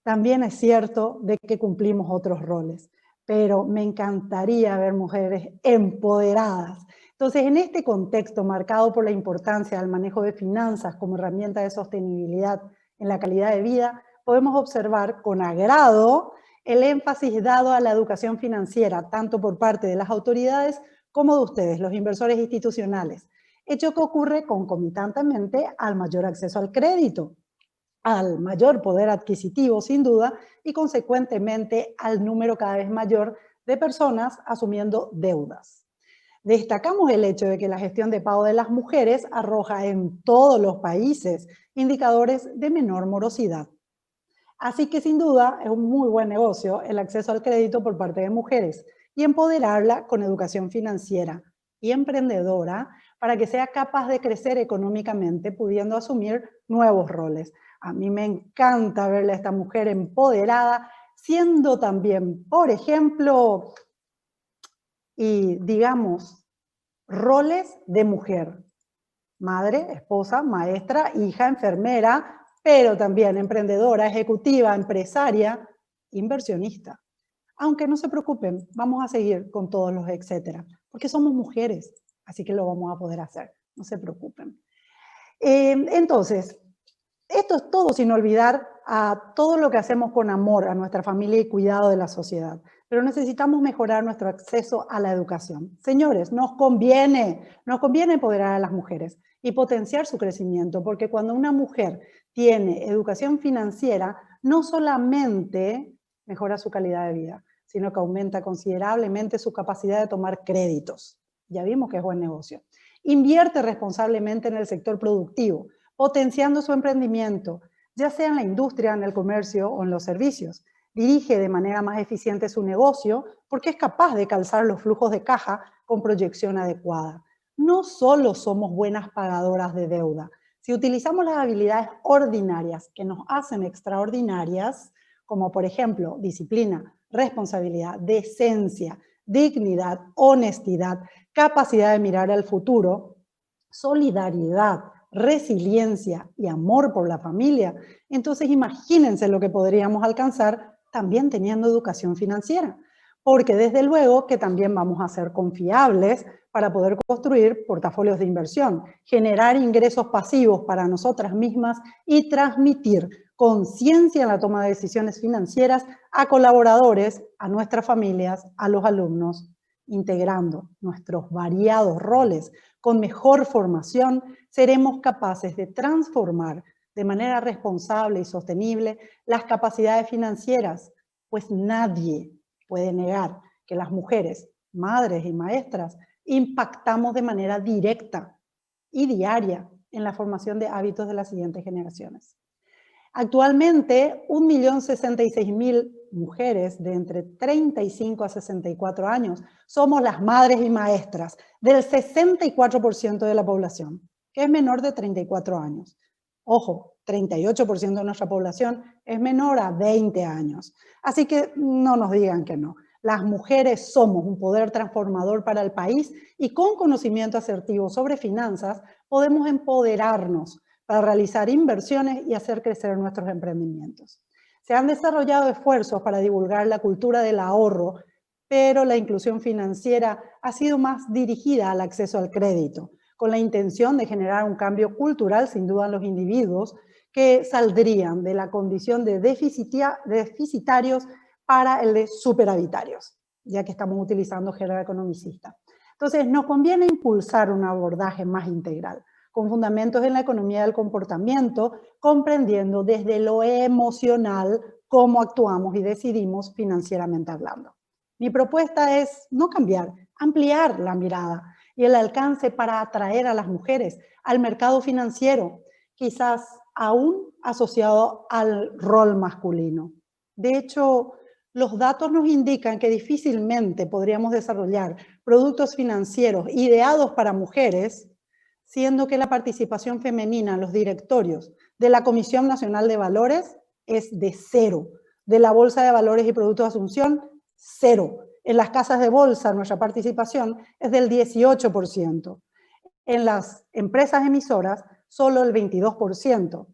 también es cierto de que cumplimos otros roles, pero me encantaría ver mujeres empoderadas. Entonces, en este contexto marcado por la importancia del manejo de finanzas como herramienta de sostenibilidad en la calidad de vida, podemos observar con agrado el énfasis dado a la educación financiera, tanto por parte de las autoridades como de ustedes, los inversores institucionales, hecho que ocurre concomitantemente al mayor acceso al crédito, al mayor poder adquisitivo, sin duda, y consecuentemente al número cada vez mayor de personas asumiendo deudas. Destacamos el hecho de que la gestión de pago de las mujeres arroja en todos los países indicadores de menor morosidad. Así que sin duda es un muy buen negocio el acceso al crédito por parte de mujeres y empoderarla con educación financiera y emprendedora para que sea capaz de crecer económicamente pudiendo asumir nuevos roles. A mí me encanta verle a esta mujer empoderada, siendo también, por ejemplo, y digamos, roles de mujer. Madre, esposa, maestra, hija, enfermera, pero también emprendedora, ejecutiva, empresaria, inversionista. Aunque no se preocupen, vamos a seguir con todos los etcétera, porque somos mujeres, así que lo vamos a poder hacer, no se preocupen. Entonces, esto es todo sin olvidar a todo lo que hacemos con amor a nuestra familia y cuidado de la sociedad, pero necesitamos mejorar nuestro acceso a la educación. Señores, nos conviene empoderar a las mujeres y potenciar su crecimiento, porque cuando una mujer tiene educación financiera, no solamente mejora su calidad de vida, sino que aumenta considerablemente su capacidad de tomar créditos. Ya vimos que es buen negocio. Invierte responsablemente en el sector productivo, potenciando su emprendimiento, ya sea en la industria, en el comercio o en los servicios. Dirige de manera más eficiente su negocio porque es capaz de calzar los flujos de caja con proyección adecuada. No solo somos buenas pagadoras de deuda. Si utilizamos las habilidades ordinarias que nos hacen extraordinarias, como por ejemplo disciplina, responsabilidad, decencia, dignidad, honestidad, capacidad de mirar al futuro, solidaridad, resiliencia y amor por la familia, entonces imagínense lo que podríamos alcanzar también teniendo educación financiera, porque desde luego que también vamos a ser confiables para poder construir portafolios de inversión, generar ingresos pasivos para nosotras mismas y transmitir conciencia en la toma de decisiones financieras a colaboradores, a nuestras familias, a los alumnos integrando nuestros variados roles con mejor formación, seremos capaces de transformar de manera responsable y sostenible las capacidades financieras, pues nadie puede negar que las mujeres, madres y maestras, impactamos de manera directa y diaria en la formación de hábitos de las siguientes generaciones. Actualmente, 1.066.000 mujeres de entre 35 a 64 años somos las madres y maestras del 64% de la población, que es menor de 34 años. Ojo, 38% de nuestra población es menor a 20 años. Así que no nos digan que no. Las mujeres somos un poder transformador para el país y con conocimiento asertivo sobre finanzas podemos empoderarnos para realizar inversiones y hacer crecer nuestros emprendimientos. Se han desarrollado esfuerzos para divulgar la cultura del ahorro, pero la inclusión financiera ha sido más dirigida al acceso al crédito, con la intención de generar un cambio cultural, sin duda, en los individuos que saldrían de la condición de deficitarios para el de superavitarios, ya que estamos utilizando jerga economicista. Entonces, nos conviene impulsar un abordaje más integral, con fundamentos en la economía del comportamiento, comprendiendo desde lo emocional cómo actuamos y decidimos financieramente hablando. Mi propuesta es no cambiar, ampliar la mirada y el alcance para atraer a las mujeres al mercado financiero, quizás aún asociado al rol masculino. De hecho, los datos nos indican que difícilmente podríamos desarrollar productos financieros ideados para mujeres, siendo que la participación femenina en los directorios de la Comisión Nacional de Valores es de 0, de la Bolsa de Valores y Productos de Asunción, 0. En las casas de bolsa nuestra participación es del 18%. En las empresas emisoras, solo el 22%.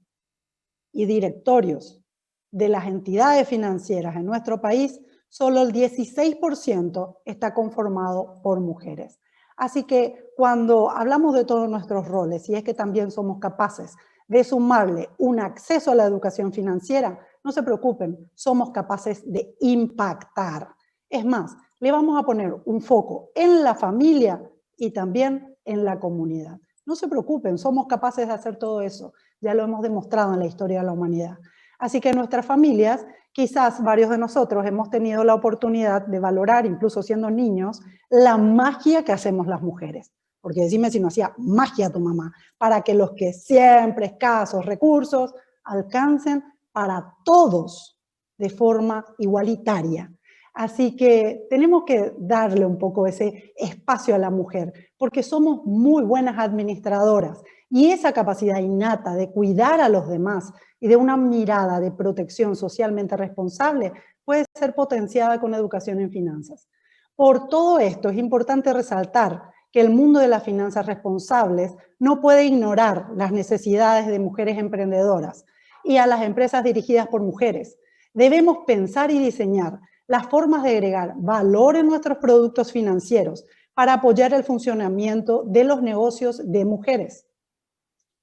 Y directorios de las entidades financieras en nuestro país, solo el 16% está conformado por mujeres. Así que cuando hablamos de todos nuestros roles, y es que también somos capaces de sumarle un acceso a la educación financiera, no se preocupen, somos capaces de impactar. Es más, le vamos a poner un foco en la familia y también en la comunidad. No se preocupen, somos capaces de hacer todo eso. Ya lo hemos demostrado en la historia de la humanidad. Así que en nuestras familias, quizás varios de nosotros hemos tenido la oportunidad de valorar, incluso siendo niños, la magia que hacemos las mujeres. Porque decime si no hacía magia tu mamá, para que los que siempre escasos recursos alcancen para todos de forma igualitaria. Así que tenemos que darle un poco ese espacio a la mujer, porque somos muy buenas administradoras y esa capacidad innata de cuidar a los demás y de una mirada de protección socialmente responsable puede ser potenciada con educación en finanzas. Por todo esto es importante resaltar que el mundo de las finanzas responsables no puede ignorar las necesidades de mujeres emprendedoras y a las empresas dirigidas por mujeres. Debemos pensar y diseñar las formas de agregar valor en nuestros productos financieros para apoyar el funcionamiento de los negocios de mujeres.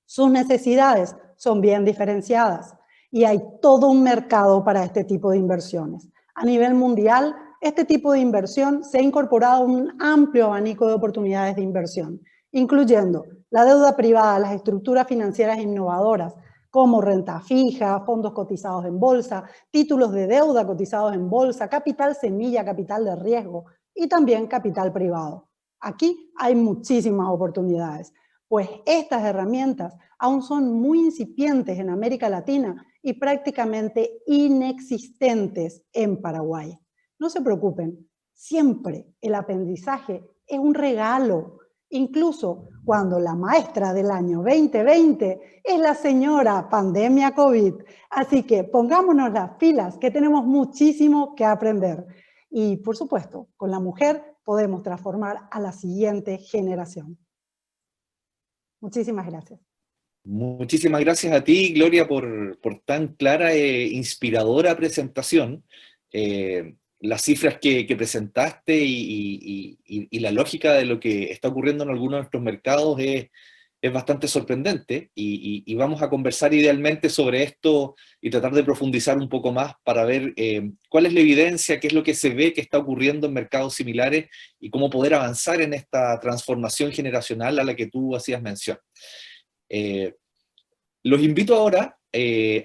Sus necesidades son bien diferenciadas y hay todo un mercado para este tipo de inversiones. A nivel mundial, este tipo de inversión se ha incorporado a un amplio abanico de oportunidades de inversión, incluyendo la deuda privada, las estructuras financieras innovadoras, como renta fija, fondos cotizados en bolsa, títulos de deuda cotizados en bolsa, capital semilla, capital de riesgo y también capital privado. Aquí hay muchísimas oportunidades, pues estas herramientas aún son muy incipientes en América Latina y prácticamente inexistentes en Paraguay. No se preocupen, siempre el aprendizaje es un regalo, incluso cuando la maestra del año 2020 es la señora pandemia COVID. Así que pongámonos las pilas, que tenemos muchísimo que aprender. Y por supuesto, con la mujer podemos transformar a la siguiente generación. Muchísimas gracias. Muchísimas gracias a ti, Gloria, por tan clara e inspiradora presentación. Las cifras que presentaste y la lógica de lo que está ocurriendo en algunos de nuestros mercados es es bastante sorprendente y vamos a conversar idealmente sobre esto y tratar de profundizar un poco más para ver cuál es la evidencia, qué es lo que se ve que está ocurriendo en mercados similares y cómo poder avanzar en esta transformación generacional a la que tú hacías mención. Los invito ahora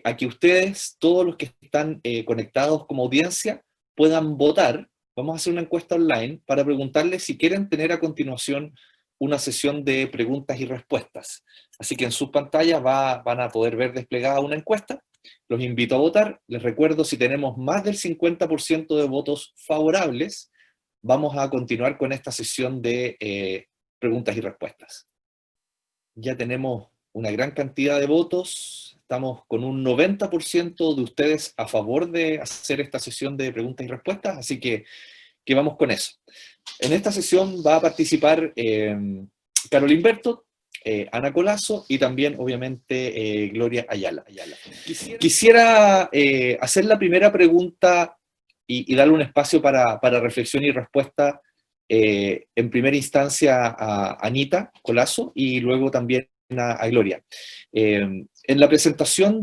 a que ustedes, todos los que están conectados como audiencia, puedan votar. Vamos a hacer una encuesta online para preguntarles si quieren tener a continuación una sesión de preguntas y respuestas. Así que en sus pantallas van a poder ver desplegada una encuesta. Los invito a votar. Les recuerdo, si tenemos más del 50% de votos favorables, vamos a continuar con esta sesión de preguntas y respuestas. Ya tenemos una gran cantidad de votos. Estamos con un 90% de ustedes a favor de hacer esta sesión de preguntas y respuestas, así que vamos con eso. En esta sesión va a participar Carolyn Bertot, Ana Colazo y también, obviamente, Gloria Ayala. Quisiera hacer la primera pregunta y darle un espacio para reflexión y respuesta en primera instancia a Anita Colazo y luego también a Gloria. En la presentación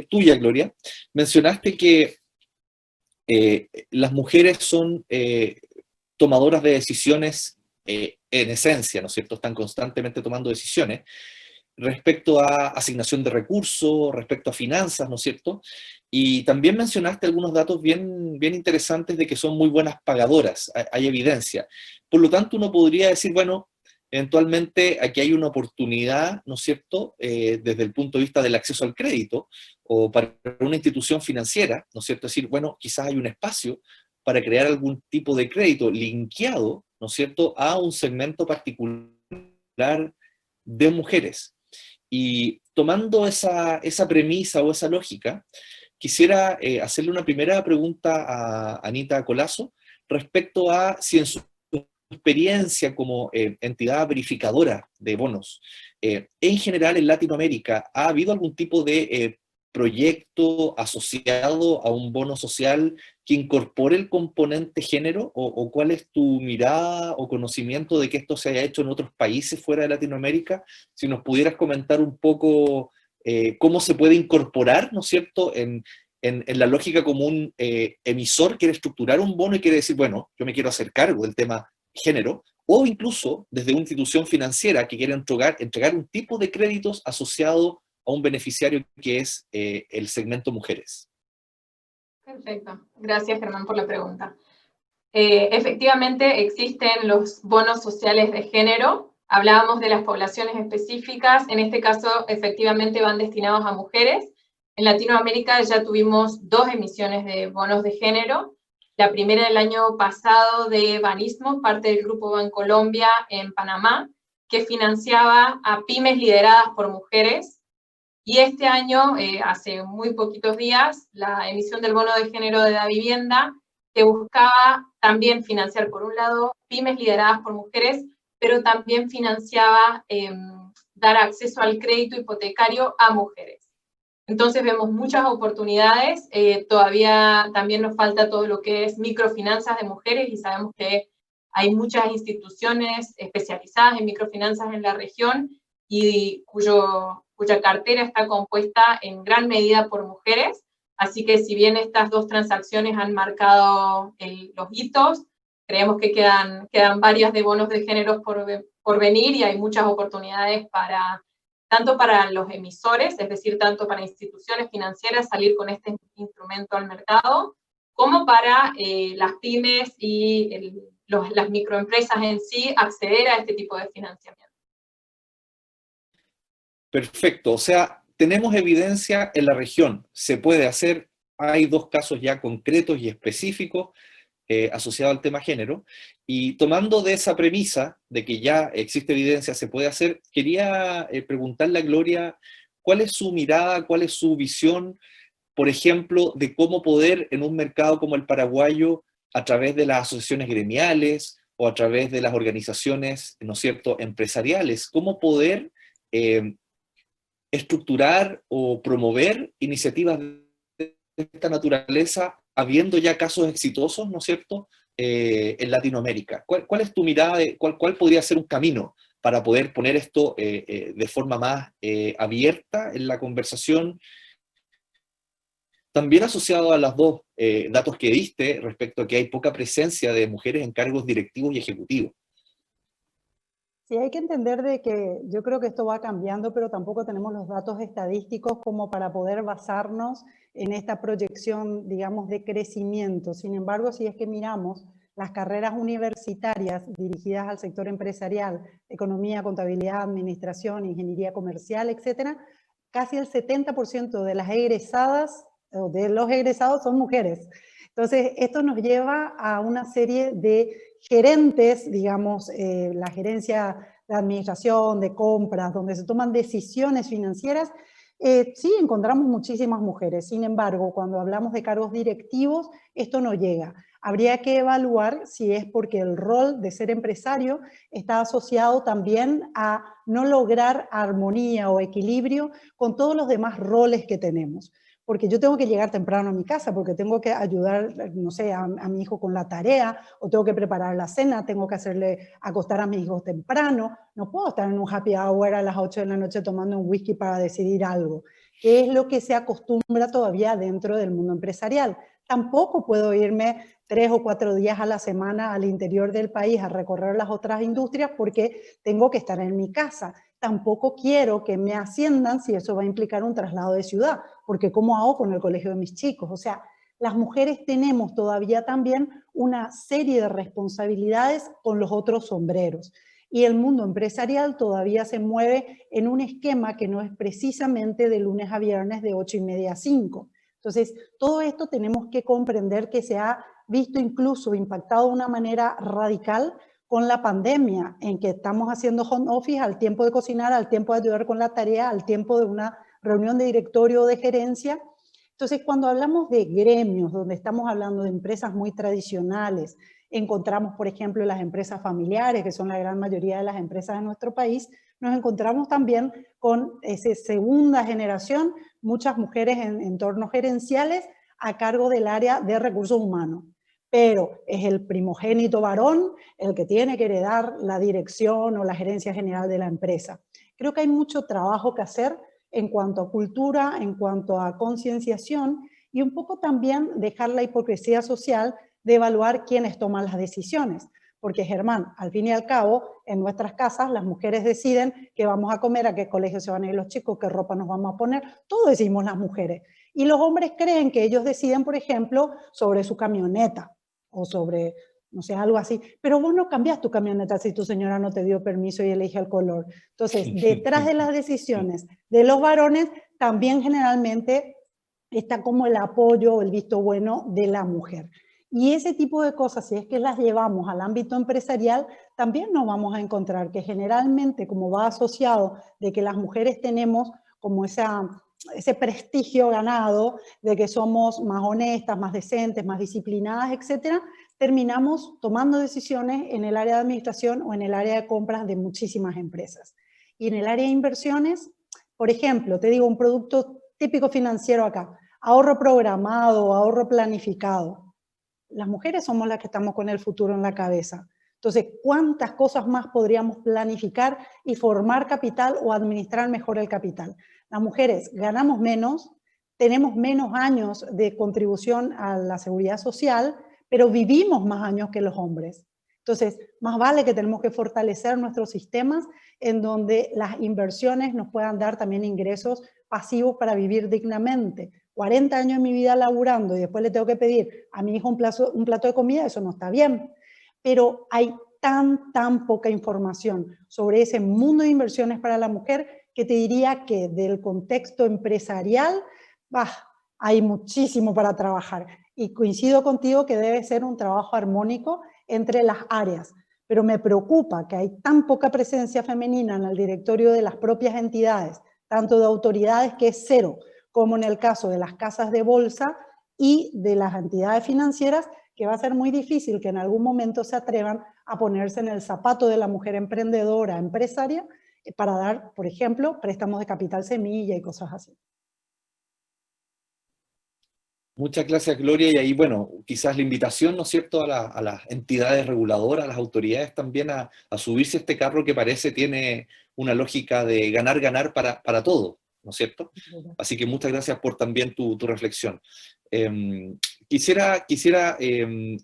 tuya, Gloria, mencionaste que las mujeres son tomadoras de decisiones en esencia, ¿no es cierto? Están constantemente tomando decisiones respecto a asignación de recursos, respecto a finanzas, ¿no es cierto? Y también mencionaste algunos datos bien interesantes de que son muy buenas pagadoras, hay evidencia. Por lo tanto, uno podría decir, bueno, eventualmente aquí hay una oportunidad, ¿no es cierto?, desde el punto de vista del acceso al crédito, o para una institución financiera, ¿no es cierto?, decir, bueno, quizás hay un espacio para crear algún tipo de crédito linkeado, ¿no es cierto?, a un segmento particular de mujeres. Y tomando esa premisa o esa lógica, quisiera hacerle una primera pregunta a Anita Colazo respecto a si en su experiencia como entidad verificadora de bonos, en general en Latinoamérica, ¿ha habido algún tipo de proyecto asociado a un bono social que incorpore el componente género? ¿O cuál es tu mirada o conocimiento de que esto se haya hecho en otros países fuera de Latinoamérica? Si nos pudieras comentar un poco cómo se puede incorporar, ¿no es cierto?, en la lógica como un emisor quiere estructurar un bono y quiere decir, bueno, yo me quiero hacer cargo del tema género, o incluso desde una institución financiera que quiere entregar un tipo de créditos asociado a un beneficiario que es el segmento mujeres. Perfecto. Gracias, Germán, por la pregunta. Efectivamente, existen los bonos sociales de género. Hablábamos de las poblaciones específicas. En este caso, efectivamente, van destinados a mujeres. En Latinoamérica ya tuvimos 2 emisiones de bonos de género. La primera el año pasado de Banismo, parte del Grupo Bancolombia en Panamá, que financiaba a pymes lideradas por mujeres. Y este año, hace muy poquitos días, la emisión del bono de género de la vivienda, que buscaba también financiar, por un lado, pymes lideradas por mujeres, pero también financiaba dar acceso al crédito hipotecario a mujeres. Entonces vemos muchas oportunidades, todavía también nos falta todo lo que es microfinanzas de mujeres y sabemos que hay muchas instituciones especializadas en microfinanzas en la región y cuya cartera está compuesta en gran medida por mujeres, así que si bien estas 2 transacciones han marcado los hitos, creemos que quedan varias de bonos de género por venir y hay muchas oportunidades tanto para los emisores, es decir, tanto para instituciones financieras salir con este instrumento al mercado, como para las pymes y las microempresas en sí acceder a este tipo de financiamiento. Perfecto, o sea, tenemos evidencia en la región, se puede hacer, hay 2 casos ya concretos y específicos asociado al tema género, y tomando de esa premisa de que ya existe evidencia, se puede hacer, quería preguntarle a Gloria cuál es su mirada, cuál es su visión, por ejemplo, de cómo poder en un mercado como el paraguayo, a través de las asociaciones gremiales o a través de las organizaciones, ¿no es cierto?, empresariales, cómo poder estructurar o promover iniciativas de esta naturaleza habiendo ya casos exitosos, ¿no es cierto?, en Latinoamérica. ¿Cuál es tu mirada de cuál podría ser un camino para poder poner esto de forma más abierta en la conversación. También asociado a los dos datos que diste respecto a que hay poca presencia de mujeres en cargos directivos y ejecutivos. Sí, hay que entender de que yo creo que esto va cambiando, pero tampoco tenemos los datos estadísticos como para poder basarnos en esta proyección, digamos, de crecimiento. Sin embargo, si es que miramos las carreras universitarias dirigidas al sector empresarial, economía, contabilidad, administración, ingeniería comercial, etcétera, casi el 70% de las egresadas, o de los egresados son mujeres. Entonces, esto nos lleva a una serie de gerentes, digamos, la gerencia de administración, de compras, donde se toman decisiones financieras, sí encontramos muchísimas mujeres. Sin embargo, cuando hablamos de cargos directivos, esto no llega. Habría que evaluar si es porque el rol de ser empresario está asociado también a no lograr armonía o equilibrio con todos los demás roles que tenemos. Porque yo tengo que llegar temprano a mi casa, porque tengo que ayudar, no sé, a mi hijo con la tarea, o tengo que preparar la cena, tengo que hacerle acostar a mis hijos temprano, no puedo estar en un happy hour a las 8 de la noche tomando un whisky para decidir algo, que es lo que se acostumbra todavía dentro del mundo empresarial. Tampoco puedo irme 3 o 4 días a la semana al interior del país a recorrer las otras industrias porque tengo que estar en mi casa. Tampoco quiero que me asciendan si eso va a implicar un traslado de ciudad, porque ¿cómo hago con el colegio de mis chicos? O sea, las mujeres tenemos todavía también una serie de responsabilidades con los otros sombreros. Y el mundo empresarial todavía se mueve en un esquema que no es precisamente de lunes a viernes de 8:30 a 5. Entonces, todo esto tenemos que comprender que se ha visto incluso impactado de una manera radical con la pandemia, en que estamos haciendo home office al tiempo de cocinar, al tiempo de ayudar con la tarea, al tiempo de una reunión de directorio o de gerencia. Entonces, cuando hablamos de gremios, donde estamos hablando de empresas muy tradicionales, encontramos, por ejemplo, las empresas familiares, que son la gran mayoría de las empresas de nuestro país, nos encontramos también con esa segunda generación, muchas mujeres en entornos gerenciales a cargo del área de recursos humanos. Pero es el primogénito varón el que tiene que heredar la dirección o la gerencia general de la empresa. Creo que hay mucho trabajo que hacer en cuanto a cultura, en cuanto a concienciación y un poco también dejar la hipocresía social de evaluar quiénes toman las decisiones. Porque, Germán, al fin y al cabo, en nuestras casas las mujeres deciden qué vamos a comer, a qué colegio se van a ir los chicos, qué ropa nos vamos a poner, todo decimos las mujeres. Y los hombres creen que ellos deciden, por ejemplo, sobre su camioneta o sobre, no sé, algo así. Pero vos no cambias tu camioneta si tu señora no te dio permiso y elige el color. Entonces, detrás de las decisiones de los varones, también generalmente está como el apoyo o el visto bueno de la mujer. Y ese tipo de cosas, si es que las llevamos al ámbito empresarial, también nos vamos a encontrar que generalmente, como va asociado de que las mujeres tenemos como ese prestigio ganado de que somos más honestas, más decentes, más disciplinadas, etcétera, terminamos tomando decisiones en el área de administración o en el área de compras de muchísimas empresas. Y en el área de inversiones, por ejemplo, te digo un producto típico financiero acá, ahorro programado, ahorro planificado. Las mujeres somos las que estamos con el futuro en la cabeza. Entonces, ¿cuántas cosas más podríamos planificar y formar capital o administrar mejor el capital? Las mujeres ganamos menos, tenemos menos años de contribución a la seguridad social, pero vivimos más años que los hombres. Entonces, más vale que tenemos que fortalecer nuestros sistemas en donde las inversiones nos puedan dar también ingresos pasivos para vivir dignamente. 40 años de mi vida laburando y después le tengo que pedir a mi hijo un plato de comida, eso no está bien. Pero hay tan poca información sobre ese mundo de inversiones para la mujer que te diría que del contexto empresarial hay muchísimo para trabajar. Y coincido contigo que debe ser un trabajo armónico entre las áreas. Pero me preocupa que hay tan poca presencia femenina en el directorio de las propias entidades, tanto de autoridades que es cero, como en el caso de las casas de bolsa y de las entidades financieras, que va a ser muy difícil que en algún momento se atrevan a ponerse en el zapato de la mujer emprendedora, empresaria, para dar, por ejemplo, préstamos de capital semilla y cosas así. Muchas gracias, Gloria. Y ahí, bueno, quizás la invitación, ¿no es cierto?, a las entidades reguladoras, a las autoridades también a subirse a este carro que parece tiene una lógica de ganar para todos, ¿no es cierto? Así que muchas gracias por también tu reflexión. Quisiera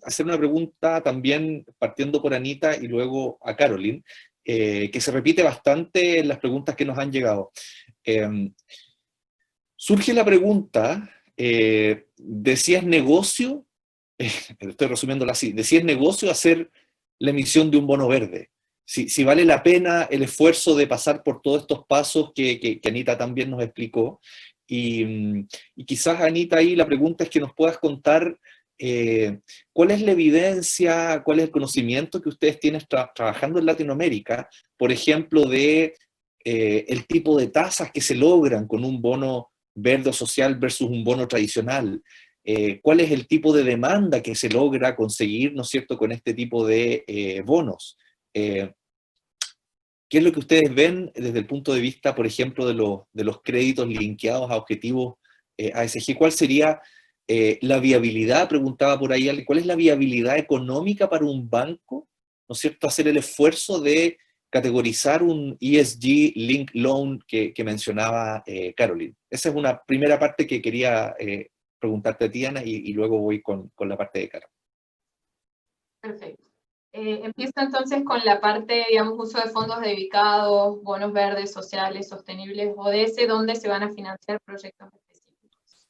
hacer una pregunta también partiendo por Anita y luego a Caroline, que se repite bastante en las preguntas que nos han llegado. Surge la pregunta de si es negocio, estoy resumiéndolo así, de si es negocio hacer la emisión de un bono verde. Si vale la pena el esfuerzo de pasar por todos estos pasos que Anita también nos explicó. Y quizás, Anita, ahí la pregunta es que nos puedas contar cuál es la evidencia, cuál es el conocimiento que ustedes tienen trabajando en Latinoamérica, por ejemplo, de el tipo de tasas que se logran con un bono verde o social versus un bono tradicional. ¿Cuál es el tipo de demanda que se logra conseguir, ¿no es cierto?, con este tipo de bonos? ¿Qué es lo que ustedes ven desde el punto de vista, por ejemplo, de los créditos linkeados a objetivos ASG? ¿Cuál sería la viabilidad? Preguntaba por ahí, ¿cuál es la viabilidad económica para un banco, ¿no es cierto?, hacer el esfuerzo de categorizar un ESG Link Loan que mencionaba Caroline. Esa es una primera parte que quería preguntarte a ti, Ana, y luego voy con la parte de Caro. Perfecto. Empiezo entonces con la parte, digamos, uso de fondos dedicados, bonos verdes, sociales, sostenibles, ODS, donde se van a financiar proyectos específicos.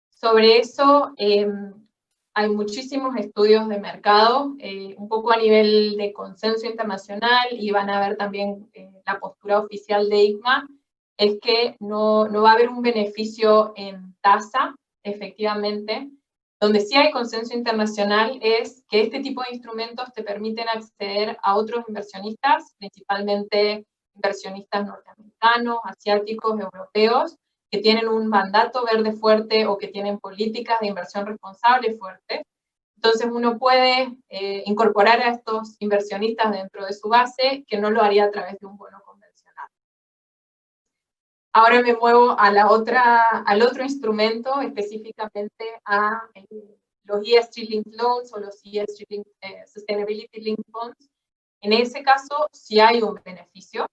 Sobre eso, hay muchísimos estudios de mercado, un poco a nivel de consenso internacional, y van a ver también la postura oficial de ICMA, es que no va a haber un beneficio en tasa, efectivamente. Donde sí hay consenso internacional es que este tipo de instrumentos te permiten acceder a otros inversionistas, principalmente inversionistas norteamericanos, asiáticos, europeos, que tienen un mandato verde fuerte o que tienen políticas de inversión responsable fuertes. Entonces uno puede incorporar a estos inversionistas dentro de su base, que no lo haría a través de un bono convencional. Ahora me muevo a al otro instrumento, específicamente a los ESG Linked Loans o los ESG Sustainability Linked Bonds. En ese caso, sí hay un beneficio.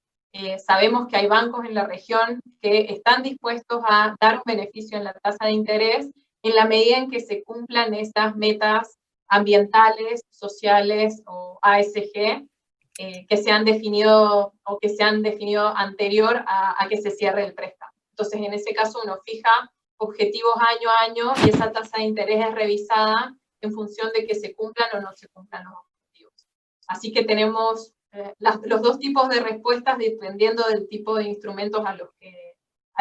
Sabemos que hay bancos en la región que están dispuestos a dar un beneficio en la tasa de interés en la medida en que se cumplan estas metas ambientales, sociales o ASG, que se han definido o que se han definido anterior a que se cierre el préstamo. Entonces, en ese caso, uno fija objetivos año a año y esa tasa de interés es revisada en función de que se cumplan o no se cumplan los objetivos. Así que tenemos los dos tipos de respuestas dependiendo del tipo de instrumentos a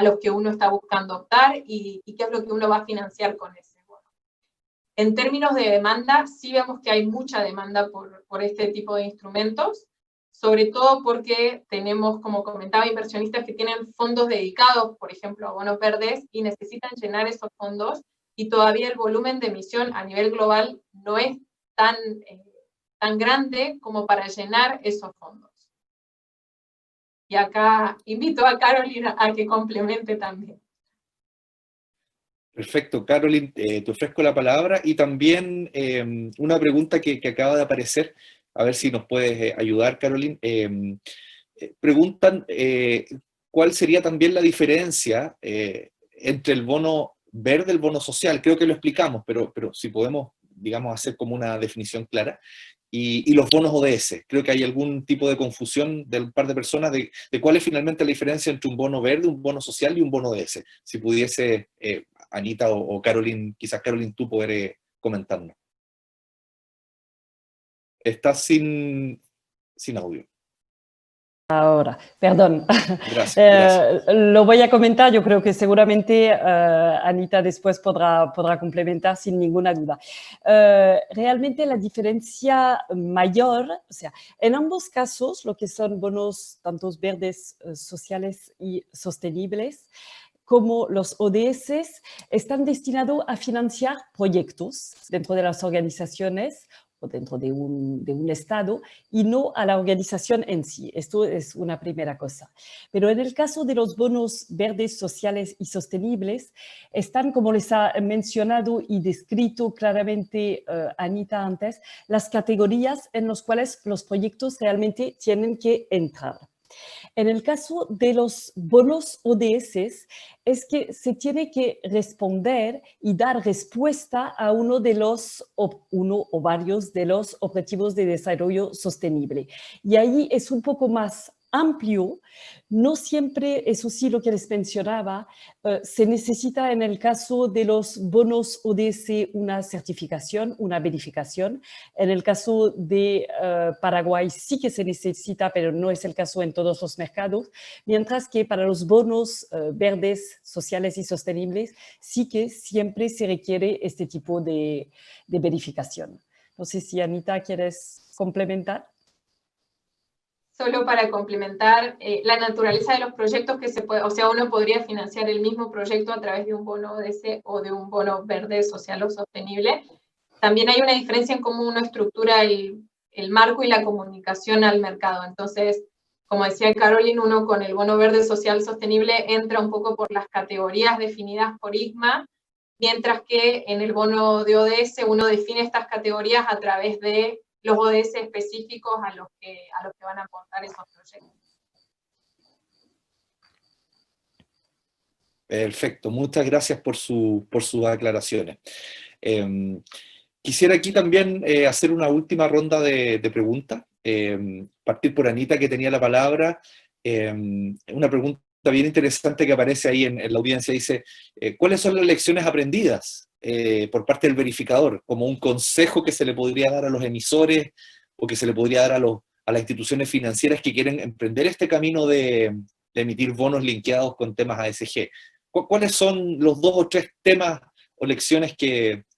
los que uno está buscando optar y qué es lo que uno va a financiar con ese bono. En términos de demanda, sí vemos que hay mucha demanda por este tipo de instrumentos, sobre todo porque tenemos, como comentaba, inversionistas que tienen fondos dedicados, por ejemplo, a bonos verdes, y necesitan llenar esos fondos, y todavía el volumen de emisión a nivel global no es tan grande como para llenar esos fondos. Y acá invito a Caroline a que complemente también. Perfecto, Caroline, te ofrezco la palabra y también una pregunta que acaba de aparecer, a ver si nos puedes ayudar, Caroline. Preguntan cuál sería también la diferencia entre el bono verde y el bono social. Creo que lo explicamos, pero si podemos, digamos, hacer como una definición clara. Y los bonos ODS. Creo que hay algún tipo de confusión de un par de personas de cuál es finalmente la diferencia entre un bono verde, un bono social y un bono ODS. Si pudiese Anita o Caroline, quizás Caroline tú poder comentarnos. Estás sin audio. Ahora, perdón. Gracias. Lo voy a comentar, yo creo que seguramente Anita después podrá complementar sin ninguna duda. Realmente la diferencia mayor, o sea, en ambos casos, lo que son bonos tanto verdes, sociales y sostenibles, como los ODS, están destinados a financiar proyectos dentro de las organizaciones o dentro de un Estado y no a la organización en sí. Esto es una primera cosa. Pero en el caso de los bonos verdes, sociales y sostenibles, están, como les ha mencionado y descrito claramente Anita antes, las categorías en las cuales los proyectos realmente tienen que entrar. En el caso de los bonos ODS, es que se tiene que responder y dar respuesta a uno o varios de los objetivos de desarrollo sostenible. Y ahí es un poco más amplio, no siempre, eso sí lo que les mencionaba, se necesita en el caso de los bonos ODS una certificación, una verificación. En el caso de Paraguay sí que se necesita, pero no es el caso en todos los mercados, mientras que para los bonos verdes, sociales y sostenibles sí que siempre se requiere este tipo de verificación. No sé si Anita quieres complementar. Solo para complementar, la naturaleza de los proyectos que se puede, o sea, uno podría financiar el mismo proyecto a través de un bono ODS o de un bono verde, social o sostenible. También hay una diferencia en cómo uno estructura el marco y la comunicación al mercado. Entonces, como decía Caroline, uno con el bono verde, social, sostenible entra un poco por las categorías definidas por ICMA, mientras que en el bono de ODS uno define estas categorías a través de los ODS específicos a los que van a aportar esos proyectos. Perfecto, muchas gracias por sus aclaraciones. Quisiera aquí también hacer una última ronda de preguntas. Partir por Anita, que tenía la palabra. Una pregunta bien interesante que aparece ahí en la audiencia, dice, ¿cuáles son las lecciones aprendidas por parte del verificador, como un consejo que se le podría dar a los emisores o que se le podría dar a las instituciones financieras que quieren emprender este camino de emitir bonos linkeados con temas ASG? ¿Cuáles son los 2 o 3 temas o lecciones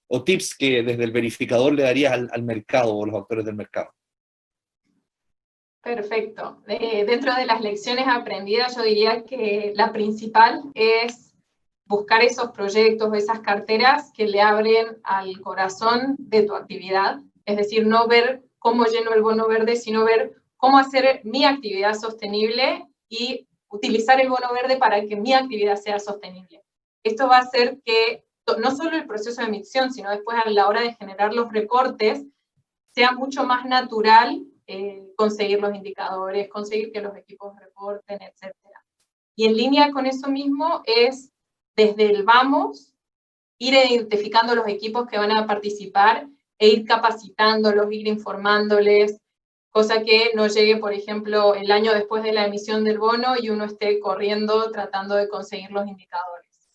o tips que desde el verificador le darías al mercado o los actores del mercado? Perfecto. Dentro de las lecciones aprendidas, yo diría que la principal es buscar esos proyectos, esas carteras que le abren al corazón de tu actividad. Es decir, no ver cómo lleno el bono verde, sino ver cómo hacer mi actividad sostenible y utilizar el bono verde para que mi actividad sea sostenible. Esto va a hacer que no solo el proceso de emisión, sino después a la hora de generar los reportes, sea mucho más natural conseguir los indicadores, conseguir que los equipos reporten, etc. Y en línea con eso mismo es, desde el vamos, ir identificando los equipos que van a participar e ir capacitándolos, ir informándoles, cosa que no llegue, por ejemplo, el año después de la emisión del bono y uno esté corriendo tratando de conseguir los indicadores.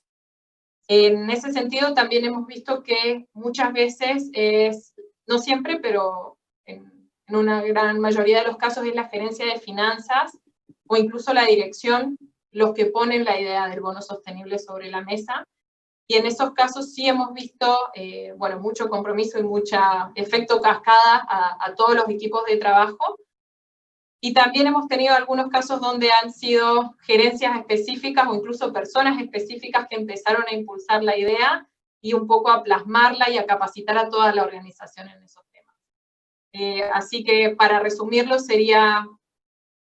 En ese sentido, también hemos visto que muchas veces no siempre, pero en una gran mayoría de los casos es la gerencia de finanzas o incluso la dirección los que ponen la idea del bono sostenible sobre la mesa. Y en esos casos sí hemos visto mucho compromiso y mucho efecto cascada a todos los equipos de trabajo. Y también hemos tenido algunos casos donde han sido gerencias específicas o incluso personas específicas que empezaron a impulsar la idea y un poco a plasmarla y a capacitar a toda la organización en esos temas. Así que para resumirlo sería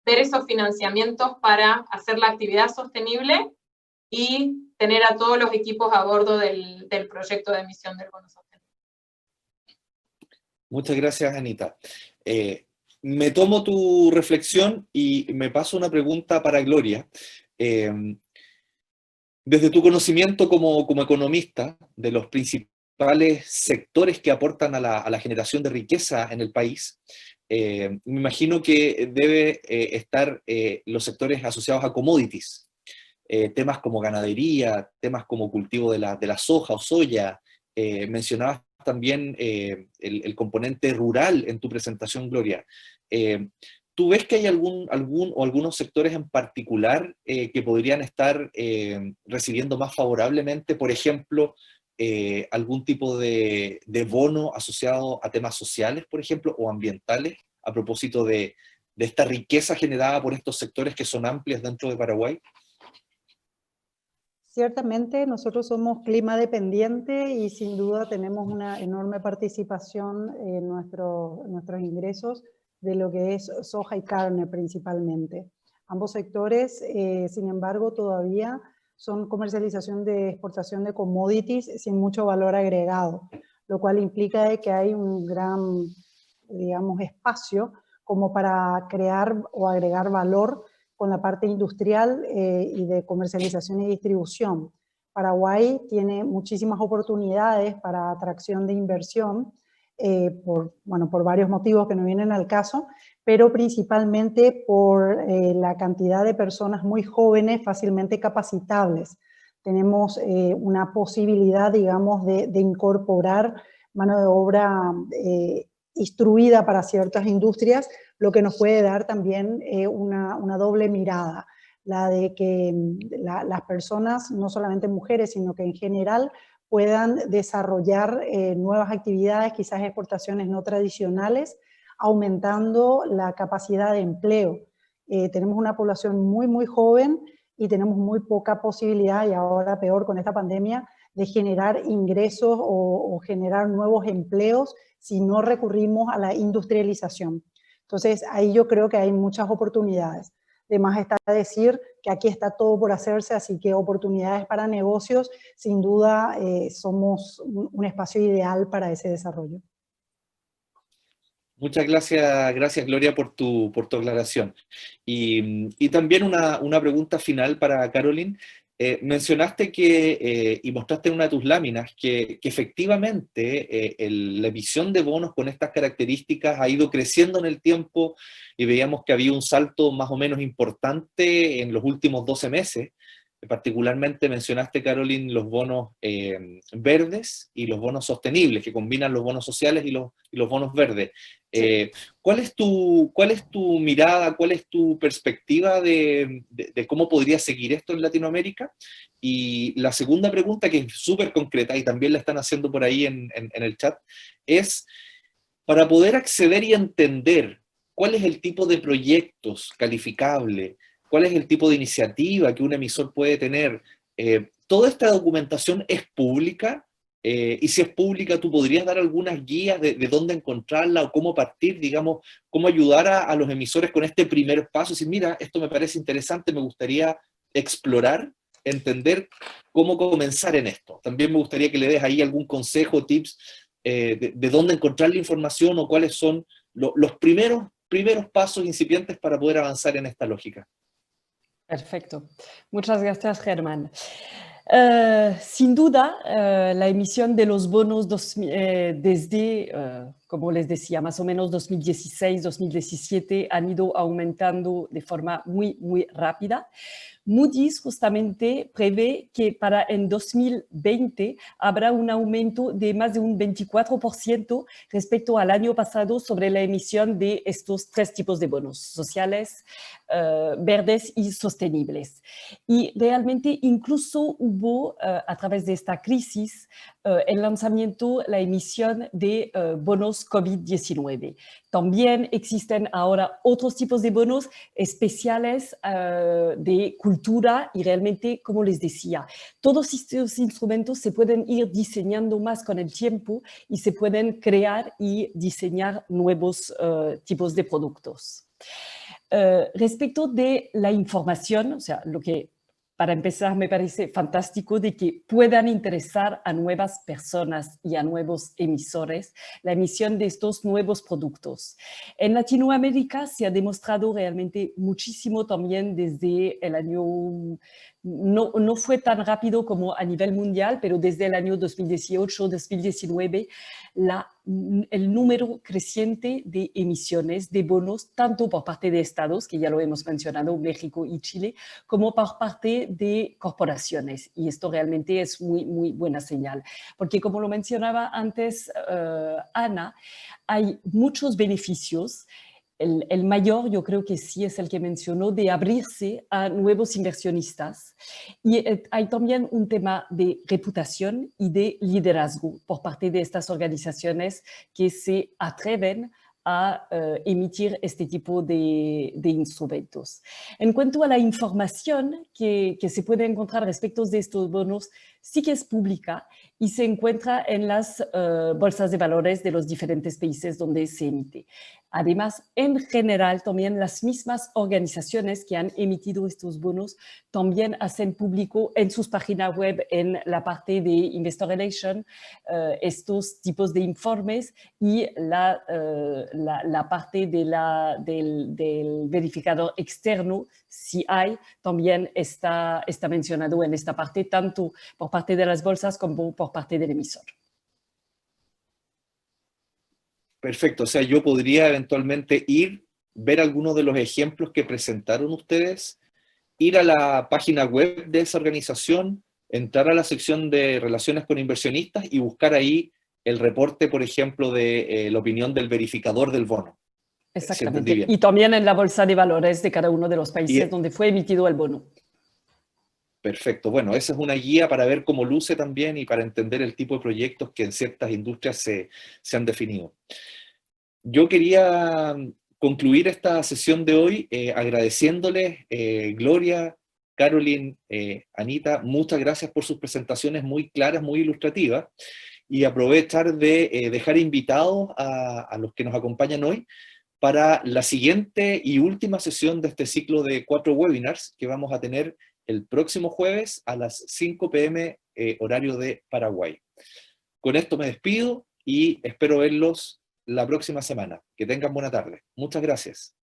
ver esos financiamientos para hacer la actividad sostenible y tener a todos los equipos a bordo del proyecto de emisión del bono sostenible. Muchas gracias, Anita. Me tomo tu reflexión y me paso una pregunta para Gloria. Desde tu conocimiento como economista de los principales sectores que aportan a la generación de riqueza en el país, me imagino que debe estar los sectores asociados a commodities, temas como ganadería, temas como cultivo de la soja o soya. Mencionabas también el componente rural en tu presentación, Gloria. ¿Tú ves que hay algunos sectores en particular que podrían estar recibiendo más favorablemente, por ejemplo, algún tipo de bono asociado a temas sociales, por ejemplo, o ambientales, a propósito de esta riqueza generada por estos sectores que son amplios dentro de Paraguay? Ciertamente nosotros somos clima dependiente y sin duda tenemos una enorme participación en nuestros ingresos de lo que es soja y carne principalmente. Ambos sectores, sin embargo, todavía son comercialización de exportación de commodities sin mucho valor agregado, lo cual implica de que hay un gran, digamos, espacio como para crear o agregar valor con la parte industrial y de comercialización y distribución. Paraguay tiene muchísimas oportunidades para atracción de inversión por varios motivos que no vienen al caso, pero principalmente por la cantidad de personas muy jóvenes fácilmente capacitables. Tenemos una posibilidad, digamos, de incorporar mano de obra instruida para ciertas industrias, lo que nos puede dar también una doble mirada, la de que las personas, no solamente mujeres, sino que en general puedan desarrollar nuevas actividades, quizás exportaciones no tradicionales, aumentando la capacidad de empleo. Tenemos una población muy, muy joven y tenemos muy poca posibilidad, y ahora peor con esta pandemia, de generar ingresos o generar nuevos empleos si no recurrimos a la industrialización. Entonces, ahí yo creo que hay muchas oportunidades. Además está decir que aquí está todo por hacerse, así que oportunidades para negocios, sin duda somos un espacio ideal para ese desarrollo. Muchas gracias Gloria por tu aclaración. Y también una pregunta final para Caroline. Mencionaste y mostraste en una de tus láminas que efectivamente la emisión de bonos con estas características ha ido creciendo en el tiempo y veíamos que había un salto más o menos importante en los últimos 12 meses. Particularmente mencionaste, Caroline, los bonos verdes y los bonos sostenibles, que combinan los bonos sociales y los bonos verdes. ¿Cuál es tu mirada, cuál es tu perspectiva de cómo podría seguir esto en Latinoamérica? Y la segunda pregunta, que es súper concreta y también la están haciendo por ahí en el chat, es para poder acceder y entender cuál es el tipo de proyectos calificable, cuál es el tipo de iniciativa que un emisor puede tener. ¿Toda esta documentación es pública? Y si es pública, ¿tú podrías dar algunas guías de dónde encontrarla o cómo partir, digamos, cómo ayudar a los emisores con este primer paso? Decir, mira, esto me parece interesante, me gustaría explorar, entender cómo comenzar en esto. También me gustaría que le des ahí algún consejo, tips, de dónde encontrar la información o cuáles son los primeros pasos incipientes para poder avanzar en esta lógica. Perfecto. Muchas gracias, Germán. Sin duda, la emisión de los bonos desde, como les decía, más o menos 2016-2017 han ido aumentando de forma muy, muy rápida. Moody's justamente prevé que para en 2020 habrá un aumento de más de un 24% respecto al año pasado sobre la emisión de estos tres tipos de bonos, sociales, verdes y sostenibles. Y realmente incluso hubo, a través de esta crisis, el lanzamiento, la emisión de bonos COVID-19. También existen ahora otros tipos de bonos especiales de cultura y realmente, como les decía, todos estos instrumentos se pueden ir diseñando más con el tiempo y se pueden crear y diseñar nuevos tipos de productos. Respecto de la información, o sea, lo que para empezar me parece fantástico de que puedan interesar a nuevas personas y a nuevos emisores la emisión de estos nuevos productos. En Latinoamérica se ha demostrado realmente muchísimo también desde el año, no fue tan rápido como a nivel mundial, pero desde el año 2018-2019 el número creciente de emisiones de bonos, tanto por parte de estados, que ya lo hemos mencionado, México y Chile, como por parte de corporaciones. Y esto realmente es muy, muy buena señal. Porque como lo mencionaba antes Ana, hay muchos beneficios. El mayor, yo creo que sí es el que mencionó, de abrirse a nuevos inversionistas. Y hay también un tema de reputación y de liderazgo por parte de estas organizaciones que se atreven a emitir este tipo de instrumentos. En cuanto a la información que se puede encontrar respecto de estos bonos, sí que es pública y se encuentra en las bolsas de valores de los diferentes países donde se emite. Además, en general, también las mismas organizaciones que han emitido estos bonos también hacen público en sus páginas web, en la parte de Investor Relations, estos tipos de informes, y la parte de del verificador externo, si hay, también está mencionado en esta parte, tanto por parte de las bolsas como por parte del emisor. Perfecto, o sea, yo podría eventualmente ver algunos de los ejemplos que presentaron ustedes, ir a la página web de esa organización, entrar a la sección de relaciones con inversionistas y buscar ahí el reporte, por ejemplo, de la opinión del verificador del bono. Exactamente. Y también en la bolsa de valores de cada uno de los países donde fue emitido el bono. Perfecto. Bueno, esa es una guía para ver cómo luce también y para entender el tipo de proyectos que en ciertas industrias se han definido. Yo quería concluir esta sesión de hoy agradeciéndoles, Gloria, Caroline, Anita, muchas gracias por sus presentaciones muy claras, muy ilustrativas, y aprovechar de dejar invitados a los que nos acompañan hoy para la siguiente y última sesión de este ciclo de 4 webinars que vamos a tener el próximo jueves a las 5 p.m. Horario de Paraguay. Con esto me despido y espero verlos la próxima semana. Que tengan buena tarde. Muchas gracias.